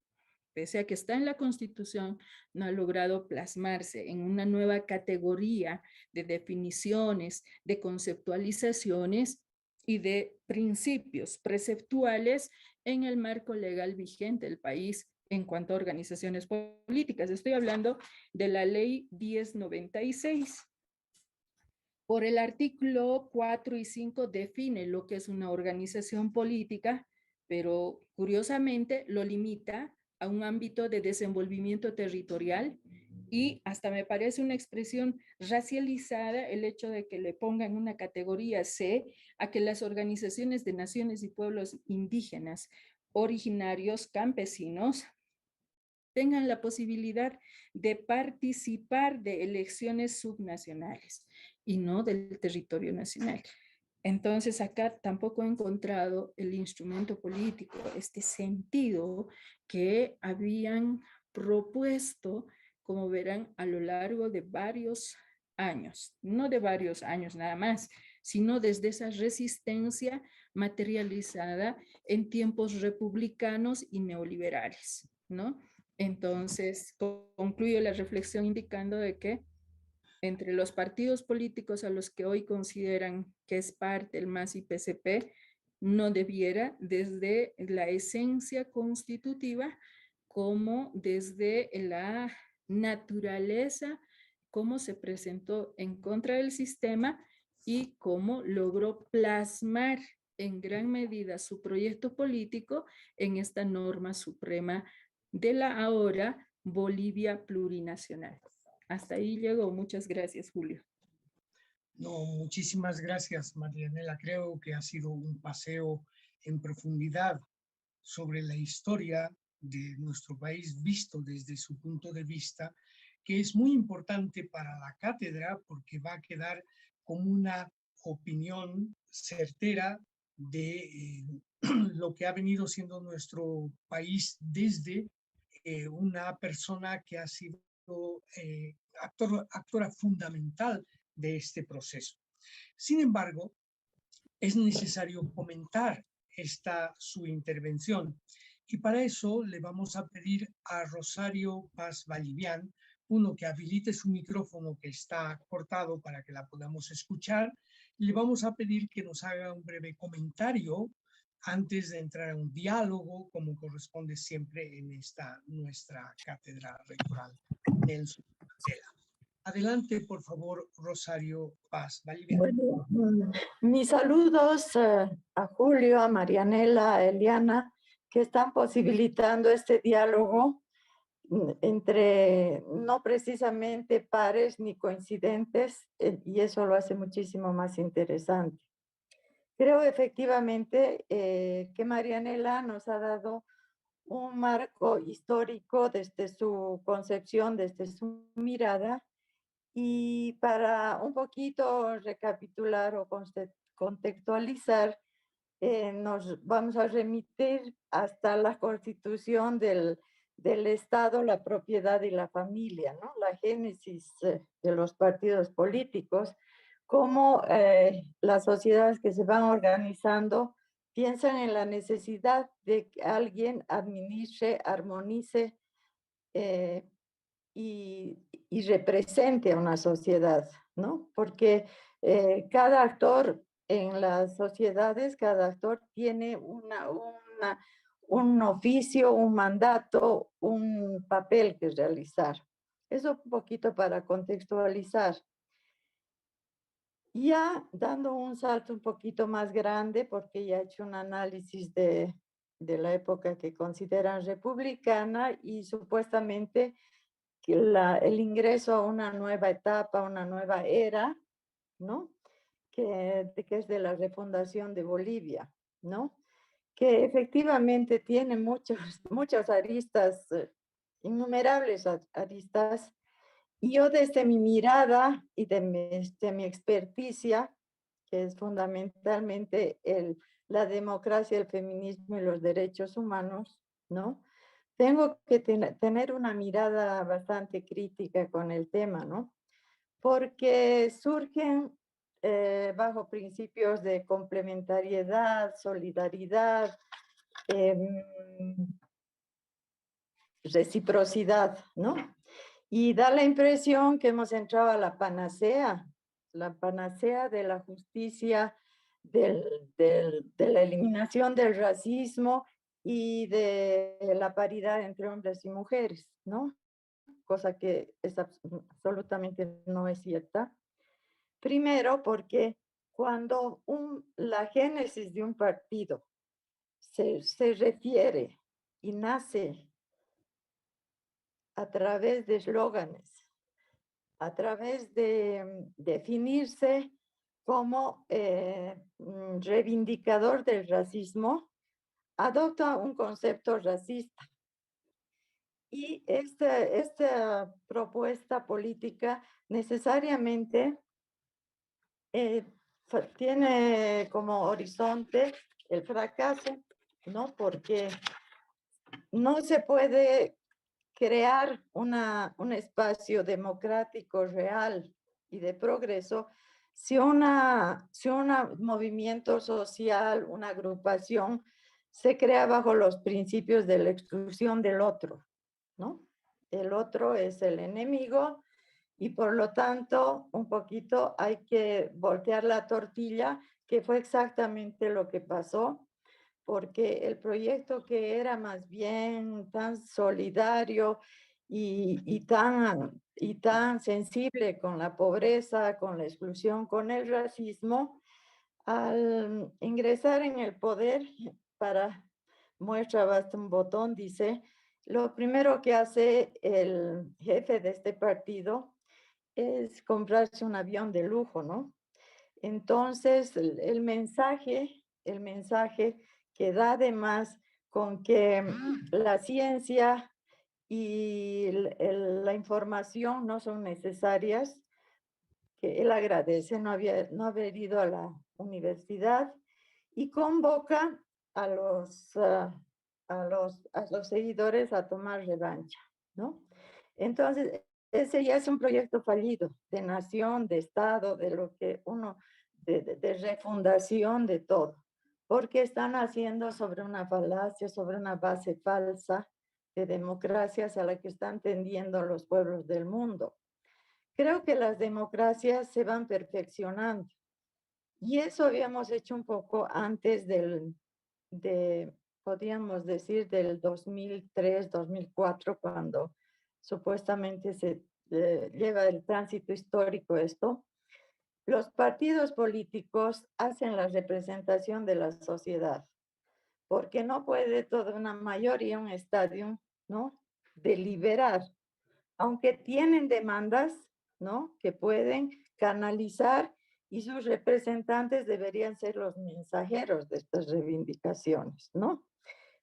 pese a que está en la Constitución, no ha logrado plasmarse en una nueva categoría de definiciones, de conceptualizaciones y de principios preceptuales en el marco legal vigente del país en cuanto a organizaciones políticas. Estoy hablando de la Ley 1096. Por el artículo 4 y 5 define lo que es una organización política, pero curiosamente lo limita a un ámbito de desenvolvimiento territorial y hasta me parece una expresión racializada el hecho de que le pongan una categoría C a que las organizaciones de naciones y pueblos indígenas, originarios, campesinos, tengan la posibilidad de participar de elecciones subnacionales y no del territorio nacional. Entonces acá tampoco he encontrado el instrumento político, este sentido que habían propuesto, como verán, a lo largo de varios años, no de varios años nada más, sino desde esa resistencia materializada en tiempos republicanos y neoliberales, ¿no? Entonces, concluyo la reflexión indicando de que entre los partidos políticos a los que hoy consideran que es parte el MAS y PCP, no debiera desde la esencia constitutiva como desde la naturaleza, cómo se presentó en contra del sistema y cómo logró plasmar en gran medida su proyecto político en esta norma suprema de la ahora Bolivia plurinacional. Hasta ahí llegó. Muchas gracias, Julio. No, muchísimas gracias, Marianela. Creo que ha sido un paseo en profundidad sobre la historia de nuestro país visto desde su punto de vista, que es muy importante para la cátedra porque va a quedar como una opinión certera de lo que ha venido siendo nuestro país desde una persona que ha sido actora fundamental de este proceso. Sin embargo, es necesario comentar su intervención y para eso le vamos a pedir a Rosario Paz Vallivian, uno que habilite su micrófono que está cortado para que la podamos escuchar. Le vamos a pedir que nos haga un breve comentario antes de entrar a un diálogo, como corresponde siempre en esta nuestra cátedra rectoral Nelson Mandela. Adelante, por favor, Rosario Paz Vallivian. Bueno, mis saludos a Julio, a Marianela, a Eliana, que están posibilitando este diálogo entre no precisamente pares ni coincidentes, y eso lo hace muchísimo más interesante. Creo efectivamente que Marianela nos ha dado un marco histórico desde su concepción, desde su mirada, y para un poquito recapitular o contextualizar, nos vamos a remitir hasta la constitución del Estado, la propiedad y la familia, ¿no? La génesis de los partidos políticos, cómo las sociedades que se van organizando piensan en la necesidad de que alguien administre, armonice y represente a una sociedad, ¿no? Porque cada actor en las sociedades, cada actor tiene un oficio, un mandato, un papel que realizar. Eso un poquito para contextualizar. Ya dando un salto un poquito más grande, porque ya he hecho un análisis de la época que consideran republicana y supuestamente que el ingreso a una nueva etapa, una nueva era, ¿no? Que es de la refundación de Bolivia, ¿no? que efectivamente tiene muchas aristas, innumerables aristas. Y yo desde mi mirada y desde mi experticia, que es fundamentalmente la democracia, el feminismo y los derechos humanos, ¿no? Tengo que tener una mirada bastante crítica con el tema, ¿no? Porque surgen bajo principios de complementariedad, solidaridad, reciprocidad, ¿no? Y da la impresión que hemos entrado a la panacea de la justicia, de la eliminación del racismo y de la paridad entre hombres y mujeres, ¿no? Cosa que absolutamente no es cierta. Primero, porque cuando la génesis de un partido se refiere y nace a través de eslóganes, a través de definirse como reivindicador del racismo, adopta un concepto racista. Y esta propuesta política necesariamente tiene como horizonte el fracaso, ¿no? Porque no se puede crear un espacio democrático real y de progreso si un movimiento social, una agrupación, se crea bajo los principios de la exclusión del otro, ¿no? El otro es el enemigo y por lo tanto un poquito hay que voltear la tortilla, que fue exactamente lo que pasó, porque el proyecto que era más bien tan solidario y tan sensible con la pobreza, con la exclusión, con el racismo, al ingresar en el poder, para muestra basta un botón, dice, lo primero que hace el jefe de este partido es comprarse un avión de lujo, ¿no? Entonces, el mensaje que da además con que la ciencia y la información no son necesarias, que él agradece no haber ido a la universidad y convoca a los seguidores a tomar revancha, ¿no? Entonces, ese ya es un proyecto fallido de nación, de Estado, de lo que de refundación de todo, porque están haciendo sobre una falacia, sobre una base falsa de democracias a la que están tendiendo los pueblos del mundo. Creo que las democracias se van perfeccionando y eso habíamos hecho un poco antes podríamos decir, del 2003, 2004, cuando supuestamente se lleva el tránsito histórico esto. Los partidos políticos hacen la representación de la sociedad, porque no puede toda una mayoría, un estadio, ¿no?, deliberar, aunque tienen demandas, ¿no?, que pueden canalizar y sus representantes deberían ser los mensajeros de estas reivindicaciones, ¿no?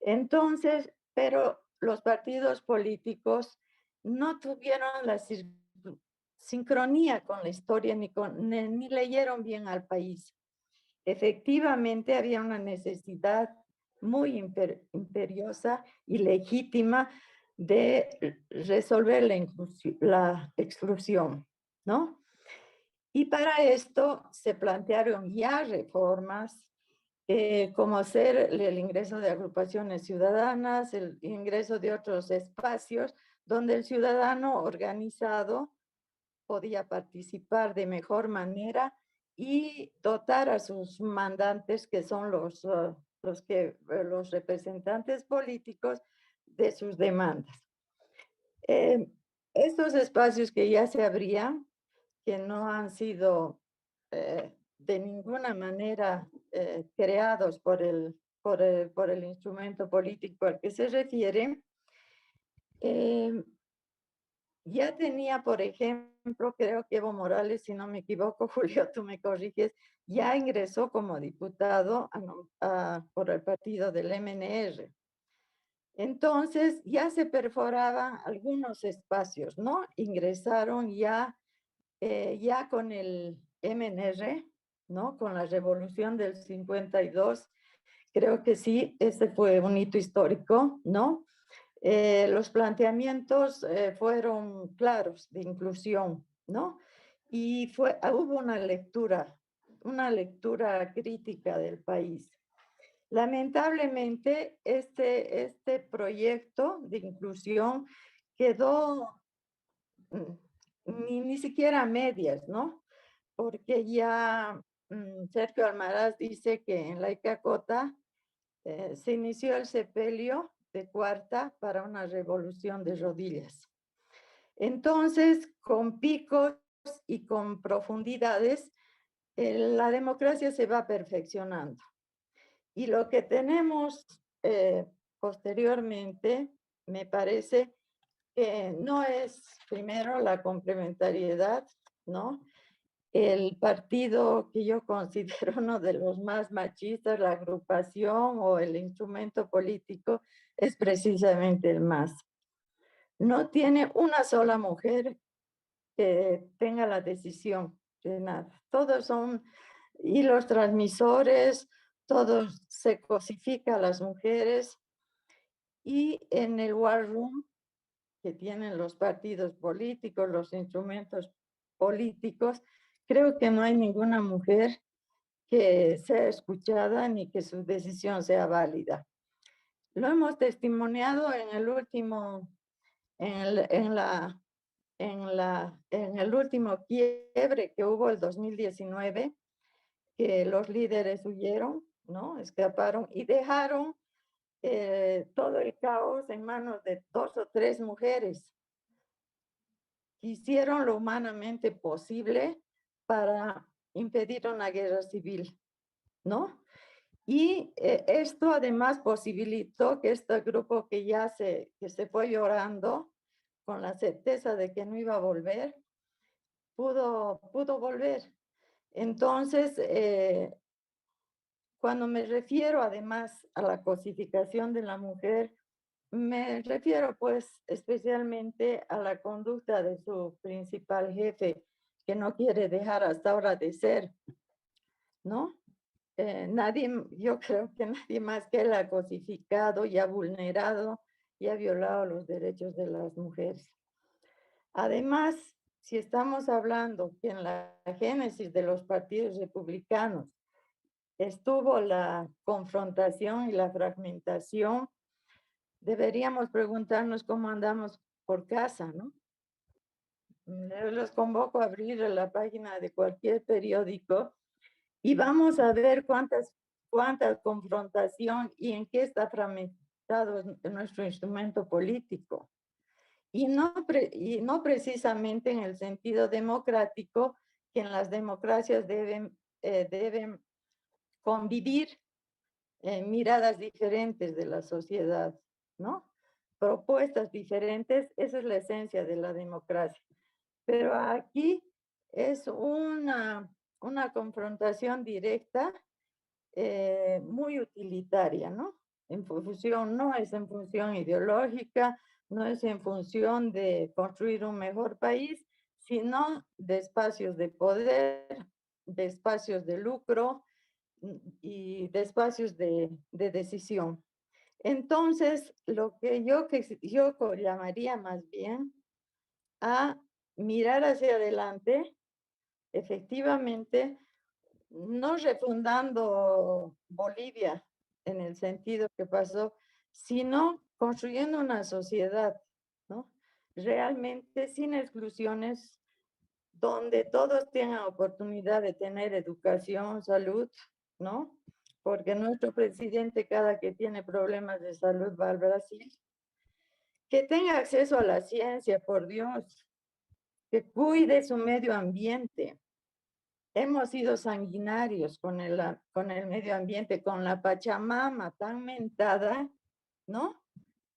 Entonces, pero los partidos políticos no tuvieron la sincronía con la historia ni leyeron bien al país. Efectivamente, había una necesidad muy imperiosa y legítima de resolver la exclusión, ¿no? Y para esto se plantearon ya reformas, como hacer el ingreso de agrupaciones ciudadanas, el ingreso de otros espacios donde el ciudadano organizado podía participar de mejor manera y dotar a sus mandantes, que son los representantes políticos, de sus demandas. Estos espacios que ya se abrían, que no han sido de ninguna manera creados por el instrumento político al que se refiere, ya tenía, por ejemplo, creo que Evo Morales, si no me equivoco, Julio, tú me corriges, ya ingresó como diputado por el partido del MNR. Entonces ya se perforaban algunos espacios, ¿no? Ingresaron ya con el MNR, ¿no? Con la revolución del 52. Creo que sí, ese fue un hito histórico, ¿no? Los planteamientos fueron claros de inclusión, ¿no? Y hubo una lectura crítica del país. Lamentablemente, este proyecto de inclusión quedó ni siquiera a medias, ¿no? Porque ya Sergio Almaraz dice que en la Icacota se inició el sepelio de Cuarta para una revolución de rodillas. Entonces, con picos y con profundidades, la democracia se va perfeccionando. Y lo que tenemos posteriormente, me parece que no es primero la complementariedad, ¿no? El partido que yo considero uno de los más machistas, la agrupación o el instrumento político, es precisamente el MAS. No tiene una sola mujer que tenga la decisión de nada. Todos son hilos transmisores, todos se cosifica a las mujeres, y en el war room que tienen los partidos políticos, los instrumentos políticos, creo que no hay ninguna mujer que sea escuchada ni que su decisión sea válida. Lo hemos testimoniado en el último, en el último quiebre que hubo el 2019, que los líderes huyeron, ¿no? Escaparon y dejaron todo el caos en manos de 2 o 3 mujeres. Hicieron lo humanamente posible para impedir una guerra civil, ¿no? Y esto además posibilitó que este grupo que se fue llorando con la certeza de que no iba a volver, pudo volver. Entonces, cuando me refiero además a la cosificación de la mujer, me refiero pues especialmente a la conducta de su principal jefe, que no quiere dejar hasta ahora de ser, ¿no? Yo creo que nadie más que él ha cosificado y ha vulnerado y ha violado los derechos de las mujeres. Además, si estamos hablando que en la génesis de los partidos republicanos estuvo la confrontación y la fragmentación, deberíamos preguntarnos cómo andamos por casa, ¿no? Yo los convoco a abrir la página de cualquier periódico y vamos a ver cuánta confrontación y en qué está fragmentado nuestro instrumento político. Y no precisamente en el sentido democrático, que en las democracias deben convivir miradas diferentes de la sociedad, ¿no? Propuestas diferentes, esa es la esencia de la democracia. Pero aquí es una confrontación directa, muy utilitaria, ¿no? No es en función ideológica, no es en función de construir un mejor país, sino de espacios de poder, de espacios de lucro y de espacios de decisión. Entonces, lo que yo llamaría más bien a mirar hacia adelante, efectivamente, no refundando Bolivia en el sentido que pasó, sino construyendo una sociedad, ¿no? Realmente sin exclusiones, donde todos tengan oportunidad de tener educación, salud, ¿no? Porque nuestro presidente, cada que tiene problemas de salud, va al Brasil. Que tenga acceso a la ciencia, por Dios, que cuide su medio ambiente. Hemos sido sanguinarios con el medio ambiente, con la Pachamama tan mentada, ¿no?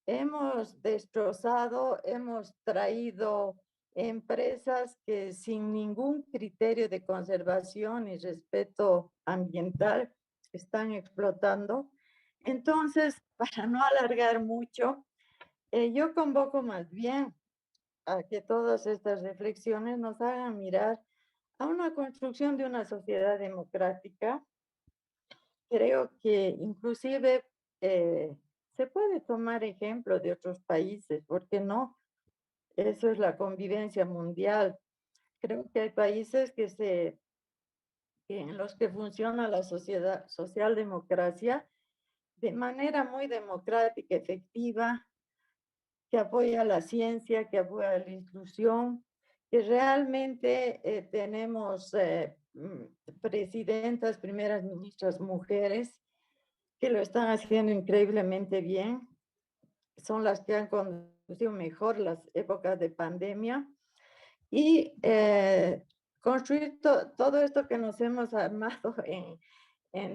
hemos destrozado, hemos traído empresas que sin ningún criterio de conservación y respeto ambiental están explotando. Entonces, para no alargar mucho, yo convoco más bien a que todas estas reflexiones nos hagan mirar a una construcción de una sociedad democrática. Creo que inclusive se puede tomar ejemplo de otros países, ¿por qué no? Eso es la convivencia mundial. Creo que hay países en los que funciona la socialdemocracia de manera muy democrática, efectiva, que apoya la ciencia, que apoya la inclusión, que realmente tenemos presidentas, primeras ministras mujeres que lo están haciendo increíblemente bien. Son las que han conducido mejor las épocas de pandemia. Y construir todo esto que nos hemos armado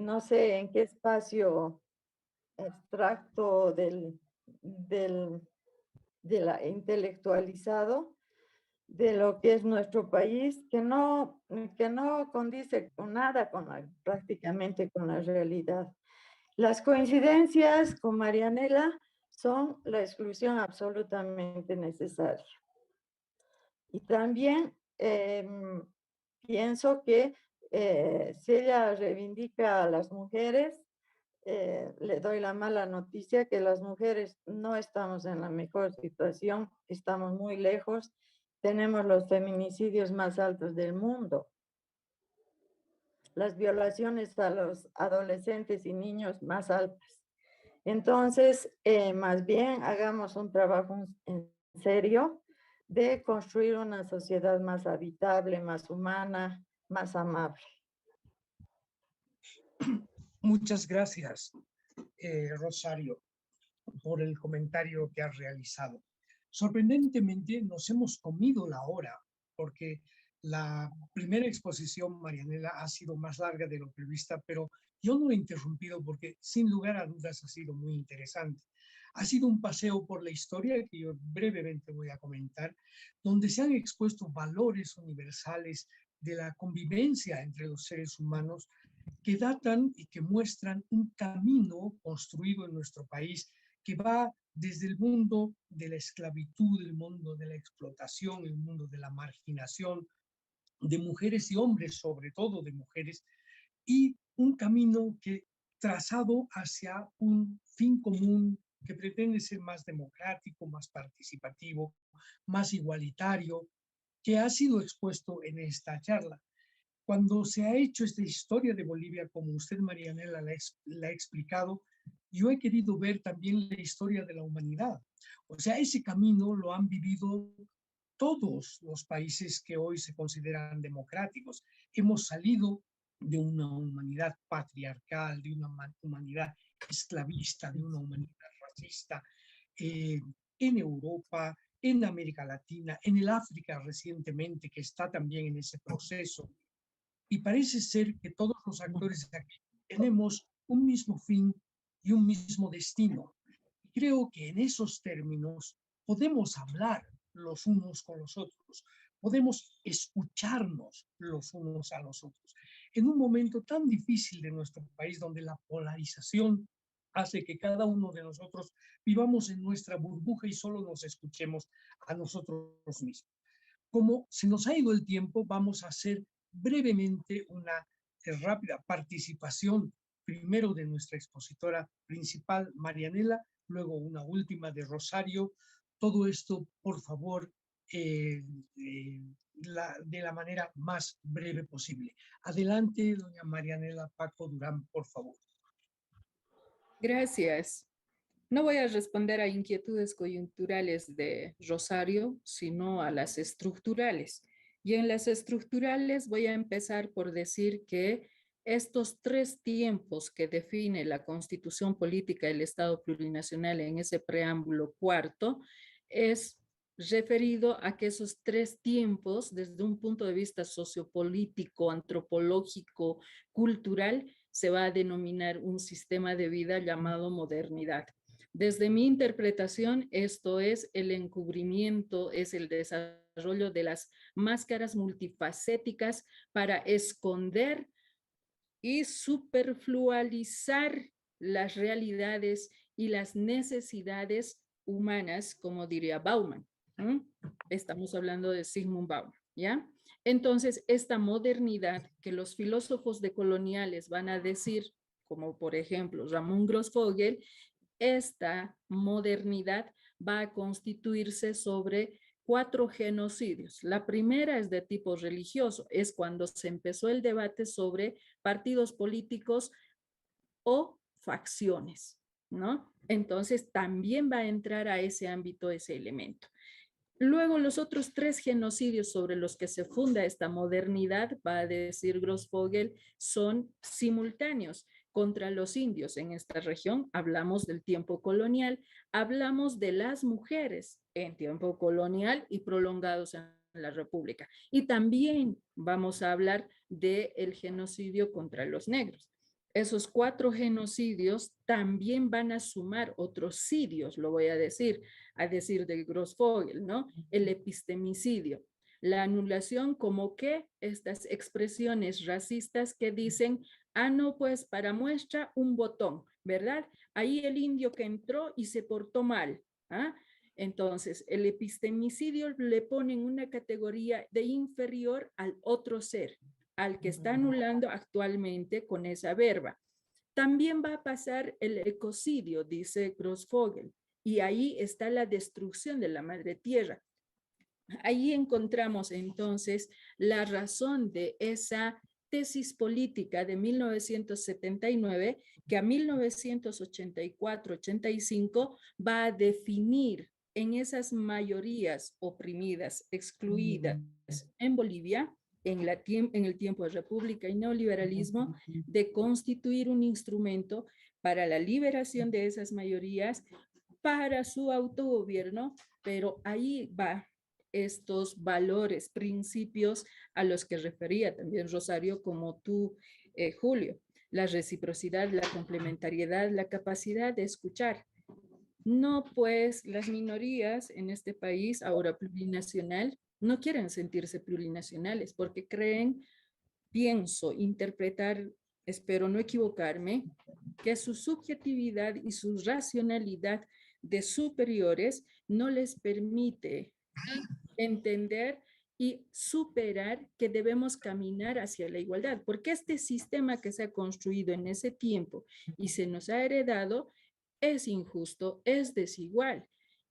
no sé en qué espacio abstracto intelectualizado de lo que es nuestro país, que no condice con nada prácticamente con la realidad. Las coincidencias con Marianela son la exclusión absolutamente necesaria. Y también pienso que si ella reivindica a las mujeres, le doy la mala noticia que las mujeres no estamos en la mejor situación, estamos muy lejos, tenemos los feminicidios más altos del mundo, las violaciones a los adolescentes y niños más altas. Entonces, más bien hagamos un trabajo en serio de construir una sociedad más habitable, más humana, más amable. Muchas gracias, Rosario, por el comentario que has realizado. Sorprendentemente nos hemos comido la hora, porque la primera exposición, Marianela, ha sido más larga de lo prevista, pero yo no he interrumpido porque sin lugar a dudas ha sido muy interesante. Ha sido un paseo por la historia que yo brevemente voy a comentar, donde se han expuesto valores universales de la convivencia entre los seres humanos que datan y que muestran un camino construido en nuestro país que va desde el mundo de la esclavitud, el mundo de la explotación, el mundo de la marginación de mujeres y hombres, sobre todo de mujeres, y un camino que trazado hacia un fin común que pretende ser más democrático, más participativo, más igualitario, que ha sido expuesto en esta charla. Cuando se ha hecho esta historia de Bolivia, como usted, Marianela, la ha explicado, yo he querido ver también la historia de la humanidad. O sea, ese camino lo han vivido todos los países que hoy se consideran democráticos. Hemos salido de una humanidad patriarcal, de una humanidad esclavista, de una humanidad racista, en Europa, en América Latina, en el África recientemente, que está también en ese proceso. Y parece ser que todos los actores aquí tenemos un mismo fin y un mismo destino. Creo que en esos términos podemos hablar los unos con los otros, podemos escucharnos los unos a los otros. En un momento tan difícil de nuestro país, donde la polarización hace que cada uno de nosotros vivamos en nuestra burbuja y solo nos escuchemos a nosotros mismos. Como se nos ha ido el tiempo, vamos a hacer brevemente una rápida participación, primero de nuestra expositora principal, Marianela, luego una última de Rosario. Todo esto, por favor, de la manera más breve posible. Adelante, doña Marianela Paco Durán, por favor. Gracias. No voy a responder a inquietudes coyunturales de Rosario, sino a las estructurales. Y en las estructurales voy a empezar por decir que estos 3 tiempos que define la Constitución Política del Estado Plurinacional en ese preámbulo cuarto es referido a que esos 3 tiempos, desde un punto de vista sociopolítico, antropológico, cultural, se va a denominar un sistema de vida llamado modernidad. Desde mi interpretación, esto es el encubrimiento, es el desarrollo de las máscaras multifacéticas para esconder y superflualizar las realidades y las necesidades humanas, como diría Bauman. Estamos hablando de Zygmunt Bauman, ¿ya? Entonces, esta modernidad que los filósofos decoloniales van a decir, como por ejemplo Ramón Grossfogel, esta modernidad va a constituirse sobre 4 genocidios. La primera es de tipo religioso, es cuando se empezó el debate sobre partidos políticos o facciones, ¿no? Entonces también va a entrar a ese ámbito ese elemento. Luego los otros 3 genocidios sobre los que se funda esta modernidad, va a decir Grossfogel, son simultáneos contra los indios en esta región. Hablamos del tiempo colonial, hablamos de las mujeres en tiempo colonial y prolongados en la República. Y también vamos a hablar del genocidio contra los negros. Esos 4 genocidios también van a sumar otros sidios, lo voy a decir de Grossfogel, ¿no? El epistemicidio, la anulación como que estas expresiones racistas que dicen, ah, no, pues para muestra un botón, ¿verdad? Ahí el indio que entró y se portó mal, ¿ah? Entonces, el epistemicidio le pone en una categoría de inferior al otro ser, al que está anulando actualmente con esa verba. También va a pasar el ecocidio, dice Grossfogel, y ahí está la destrucción de la madre tierra. Ahí encontramos entonces la razón de esa tesis política de 1979 que a 1984-85 va a definir en esas mayorías oprimidas, excluidas en Bolivia, en el tiempo de República y neoliberalismo, de constituir un instrumento para la liberación de esas mayorías, para su autogobierno, pero ahí va estos valores, principios a los que refería también Rosario, como tú, Julio, la reciprocidad, la complementariedad, la capacidad de escuchar. No, pues las minorías en este país, ahora plurinacional, no quieren sentirse plurinacionales porque creen, pienso, interpretar, espero no equivocarme, que su subjetividad y su racionalidad de superiores no les permite entender y superar que debemos caminar hacia la igualdad, porque este sistema que se ha construido en ese tiempo y se nos ha heredado es injusto, es desigual.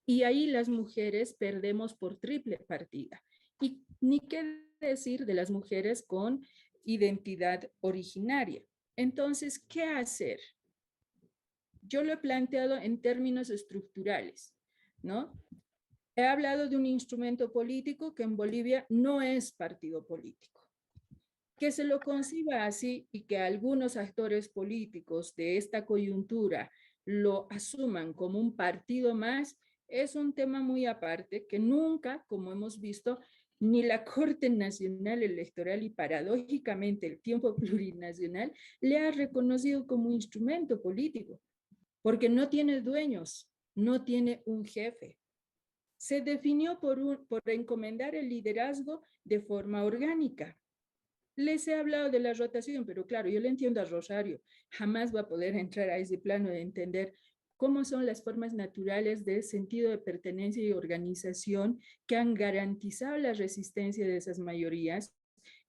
Y ahí las mujeres perdemos por triple partida. Y ni qué decir de las mujeres con identidad originaria. Entonces, ¿qué hacer? Yo lo he planteado en términos estructurales, ¿no? He hablado de un instrumento político que en Bolivia no es partido político. Que se lo conciba así y que algunos actores políticos de esta coyuntura lo asuman como un partido más, es un tema muy aparte que nunca, como hemos visto, ni la Corte Nacional Electoral y paradójicamente el tiempo plurinacional le ha reconocido como instrumento político, porque no tiene dueños, no tiene un jefe. Se definió por encomendar el liderazgo de forma orgánica. Les he hablado de la rotación, pero claro, yo le entiendo a Rosario, jamás va a poder entrar a ese plano de entender cómo son las formas naturales de sentido de pertenencia y organización que han garantizado la resistencia de esas mayorías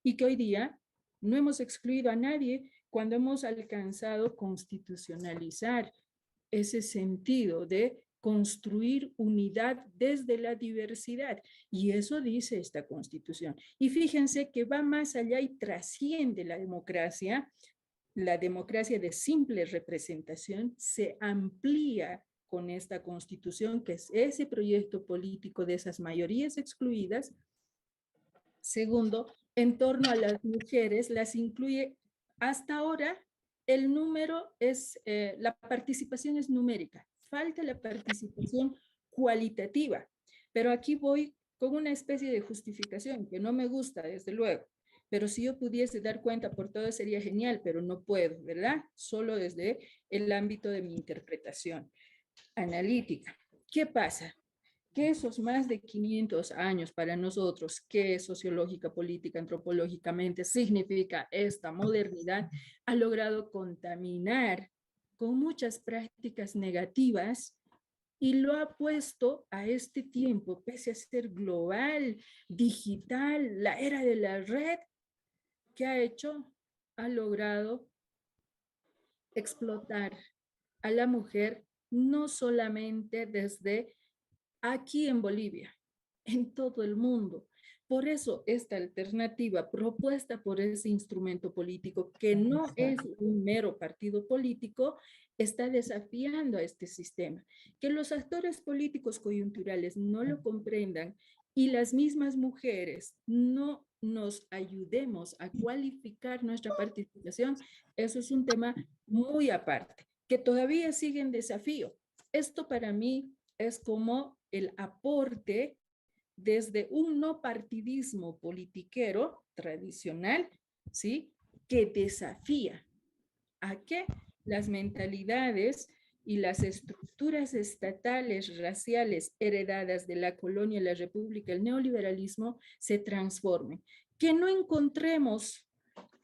y que hoy día no hemos excluido a nadie cuando hemos alcanzado constitucionalizar ese sentido de construir unidad desde la diversidad. Y eso dice esta Constitución. Y fíjense que va más allá y trasciende la democracia de simple representación, se amplía con esta Constitución, que es ese proyecto político de esas mayorías excluidas. Segundo, en torno a las mujeres, las incluye hasta ahora. El número es, la participación es numérica, falta la participación cualitativa, pero aquí voy con una especie de justificación que no me gusta, desde luego, pero si yo pudiese dar cuenta por todo sería genial, pero no puedo, ¿verdad? Solo desde el ámbito de mi interpretación. analítica. ¿Qué pasa? Que esos más de 500 años para nosotros, que sociológica, política, antropológicamente significa esta modernidad, ha logrado contaminar con muchas prácticas negativas y lo ha puesto a este tiempo, pese a ser global, digital, la era de la red, ¿qué ha hecho? Ha logrado explotar a la mujer no solamente desde aquí en Bolivia, en todo el mundo. Por eso esta alternativa propuesta por ese instrumento político, que no es un mero partido político, está desafiando a este sistema. Que los actores políticos coyunturales no lo comprendan y las mismas mujeres no nos ayudemos a cualificar nuestra participación, eso es un tema muy aparte, que todavía sigue en desafío. Esto para mí es como el aporte desde un no partidismo politiquero tradicional, ¿sí? Que desafía a que las mentalidades y las estructuras estatales, raciales, heredadas de la colonia, la república, el neoliberalismo, se transformen. Que no encontremos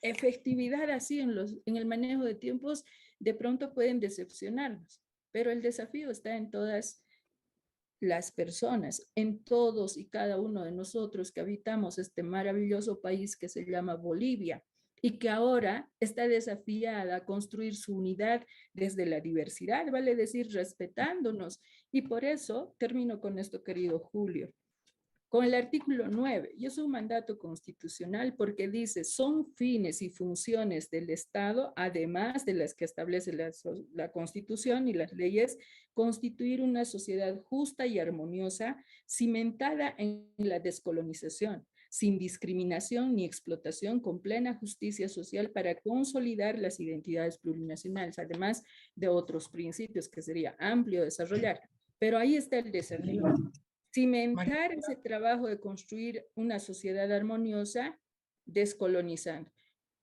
efectividad así en el manejo de tiempos, de pronto pueden decepcionarnos, pero el desafío está en todas las personas, en todos y cada uno de nosotros que habitamos este maravilloso país que se llama Bolivia y que ahora está desafiada a construir su unidad desde la diversidad, vale decir, respetándonos. Y por eso termino con esto, querido Julio. Con el artículo 9, y es un mandato constitucional porque dice, son fines y funciones del Estado, además de las que establece la Constitución y las leyes, constituir una sociedad justa y armoniosa, cimentada en la descolonización, sin discriminación ni explotación, con plena justicia social para consolidar las identidades plurinacionales, además de otros principios que sería amplio desarrollar. Pero ahí está el desafío. Cimentar ese trabajo de construir una sociedad armoniosa descolonizando.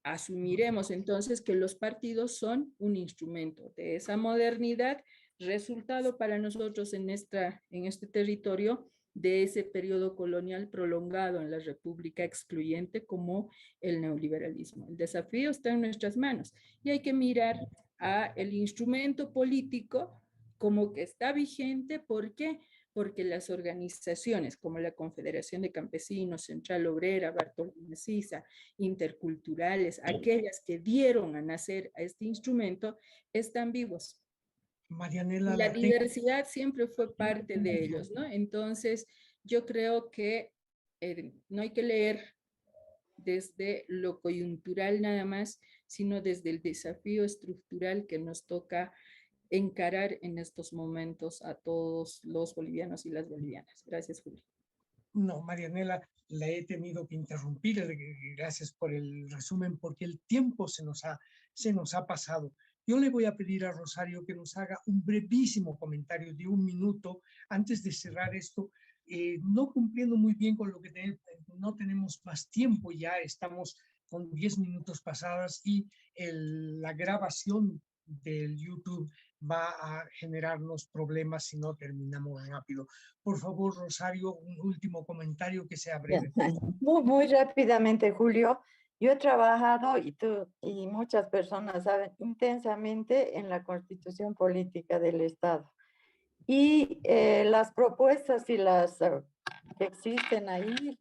Asumiremos entonces que los partidos son un instrumento de esa modernidad, resultado para nosotros en este territorio de ese periodo colonial prolongado en la república excluyente como el neoliberalismo. El desafío está en nuestras manos y hay que mirar a el instrumento político como que está vigente. ¿Por qué? Porque las organizaciones como la Confederación de Campesinos, Central Obrera, Bartolomé Sisa, interculturales, aquellas que dieron a nacer a este instrumento, están vivos. Marianela, la diversidad siempre fue parte de ellos, ¿no? Entonces, yo creo que no hay que leer desde lo coyuntural nada más, sino desde el desafío estructural que nos toca encarar en estos momentos a todos los bolivianos y las bolivianas. Gracias, Julio. No, Marianela, la he tenido que interrumpir. Gracias por el resumen, porque el tiempo se nos ha pasado. Yo le voy a pedir a Rosario que nos haga un brevísimo comentario de 1 minuto antes de cerrar esto, no cumpliendo muy bien con lo que no tenemos más tiempo, ya estamos con 10 minutos pasadas y la grabación del YouTube va a generarnos problemas si no terminamos rápido. Por favor, Rosario, un último comentario que sea breve. Muy rápidamente, Julio. Yo he trabajado, y tú y muchas personas saben, intensamente en la Constitución Política del Estado. Y las propuestas y las que existen ahí,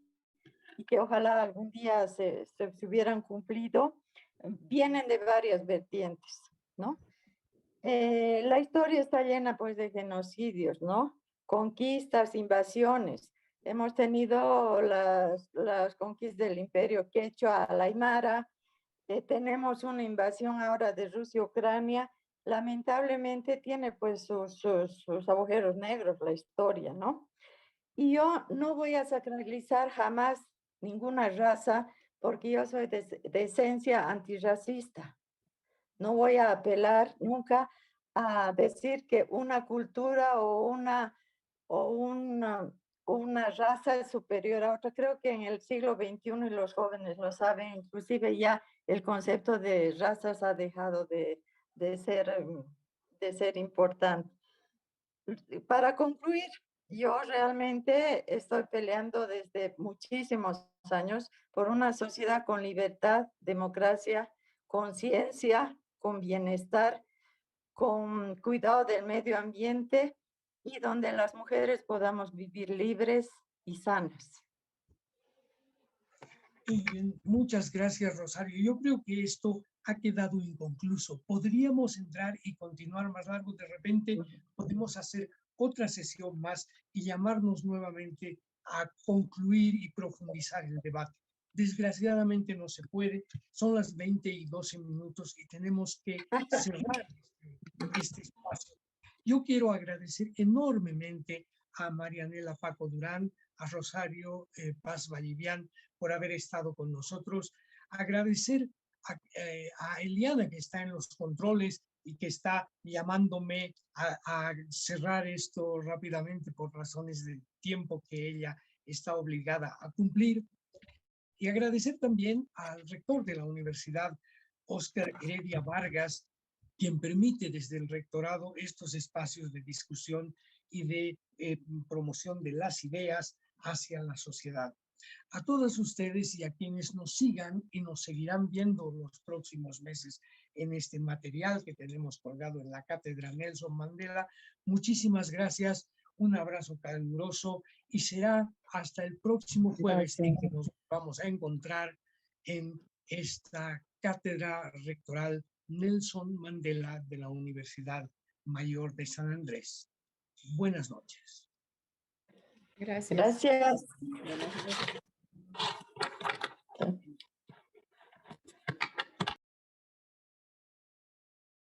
y que ojalá algún día se hubieran cumplido, vienen de varias vertientes, ¿no? La historia está llena pues de genocidios, ¿no? Conquistas, invasiones. Hemos tenido las conquistas del Imperio Quechua a la Aymara, tenemos una invasión ahora de Rusia a Ucrania. Lamentablemente tiene pues sus agujeros negros la historia, ¿no? Y yo no voy a sacralizar jamás ninguna raza porque yo soy de esencia antirracista. No voy a apelar nunca a decir que una cultura o una raza es superior a otra. Creo que en el siglo XXI, y los jóvenes lo saben, inclusive ya el concepto de razas ha dejado de ser importante. Para concluir, yo realmente estoy peleando desde muchísimos años por una sociedad con libertad, democracia, conciencia, con bienestar, con cuidado del medio ambiente y donde las mujeres podamos vivir libres y sanas. Muchas gracias, Rosario. Yo creo que esto ha quedado inconcluso. Podríamos entrar y continuar más largo. De repente podemos hacer otra sesión más y llamarnos nuevamente a concluir y profundizar el debate. Desgraciadamente no se puede. Son las 20:12 y tenemos que cerrar este espacio. Yo quiero agradecer enormemente a Marianela Paco Durán, a Rosario Paz Vallivian por haber estado con nosotros. Agradecer a Eliana, que está en los controles y que está llamándome a cerrar esto rápidamente por razones de tiempo que ella está obligada a cumplir. Y agradecer también al rector de la universidad, Óscar Heredia Vargas, quien permite desde el rectorado estos espacios de discusión y de promoción de las ideas hacia la sociedad. A todos ustedes y a quienes nos sigan y nos seguirán viendo los próximos meses en este material que tenemos colgado en la Cátedra Nelson Mandela, muchísimas gracias, un abrazo caluroso y será hasta el próximo jueves en que nos vamos a encontrar en esta Cátedra Rectoral Nelson Mandela de la Universidad Mayor de San Andrés. Buenas noches. Gracias. Gracias. Buenas noches.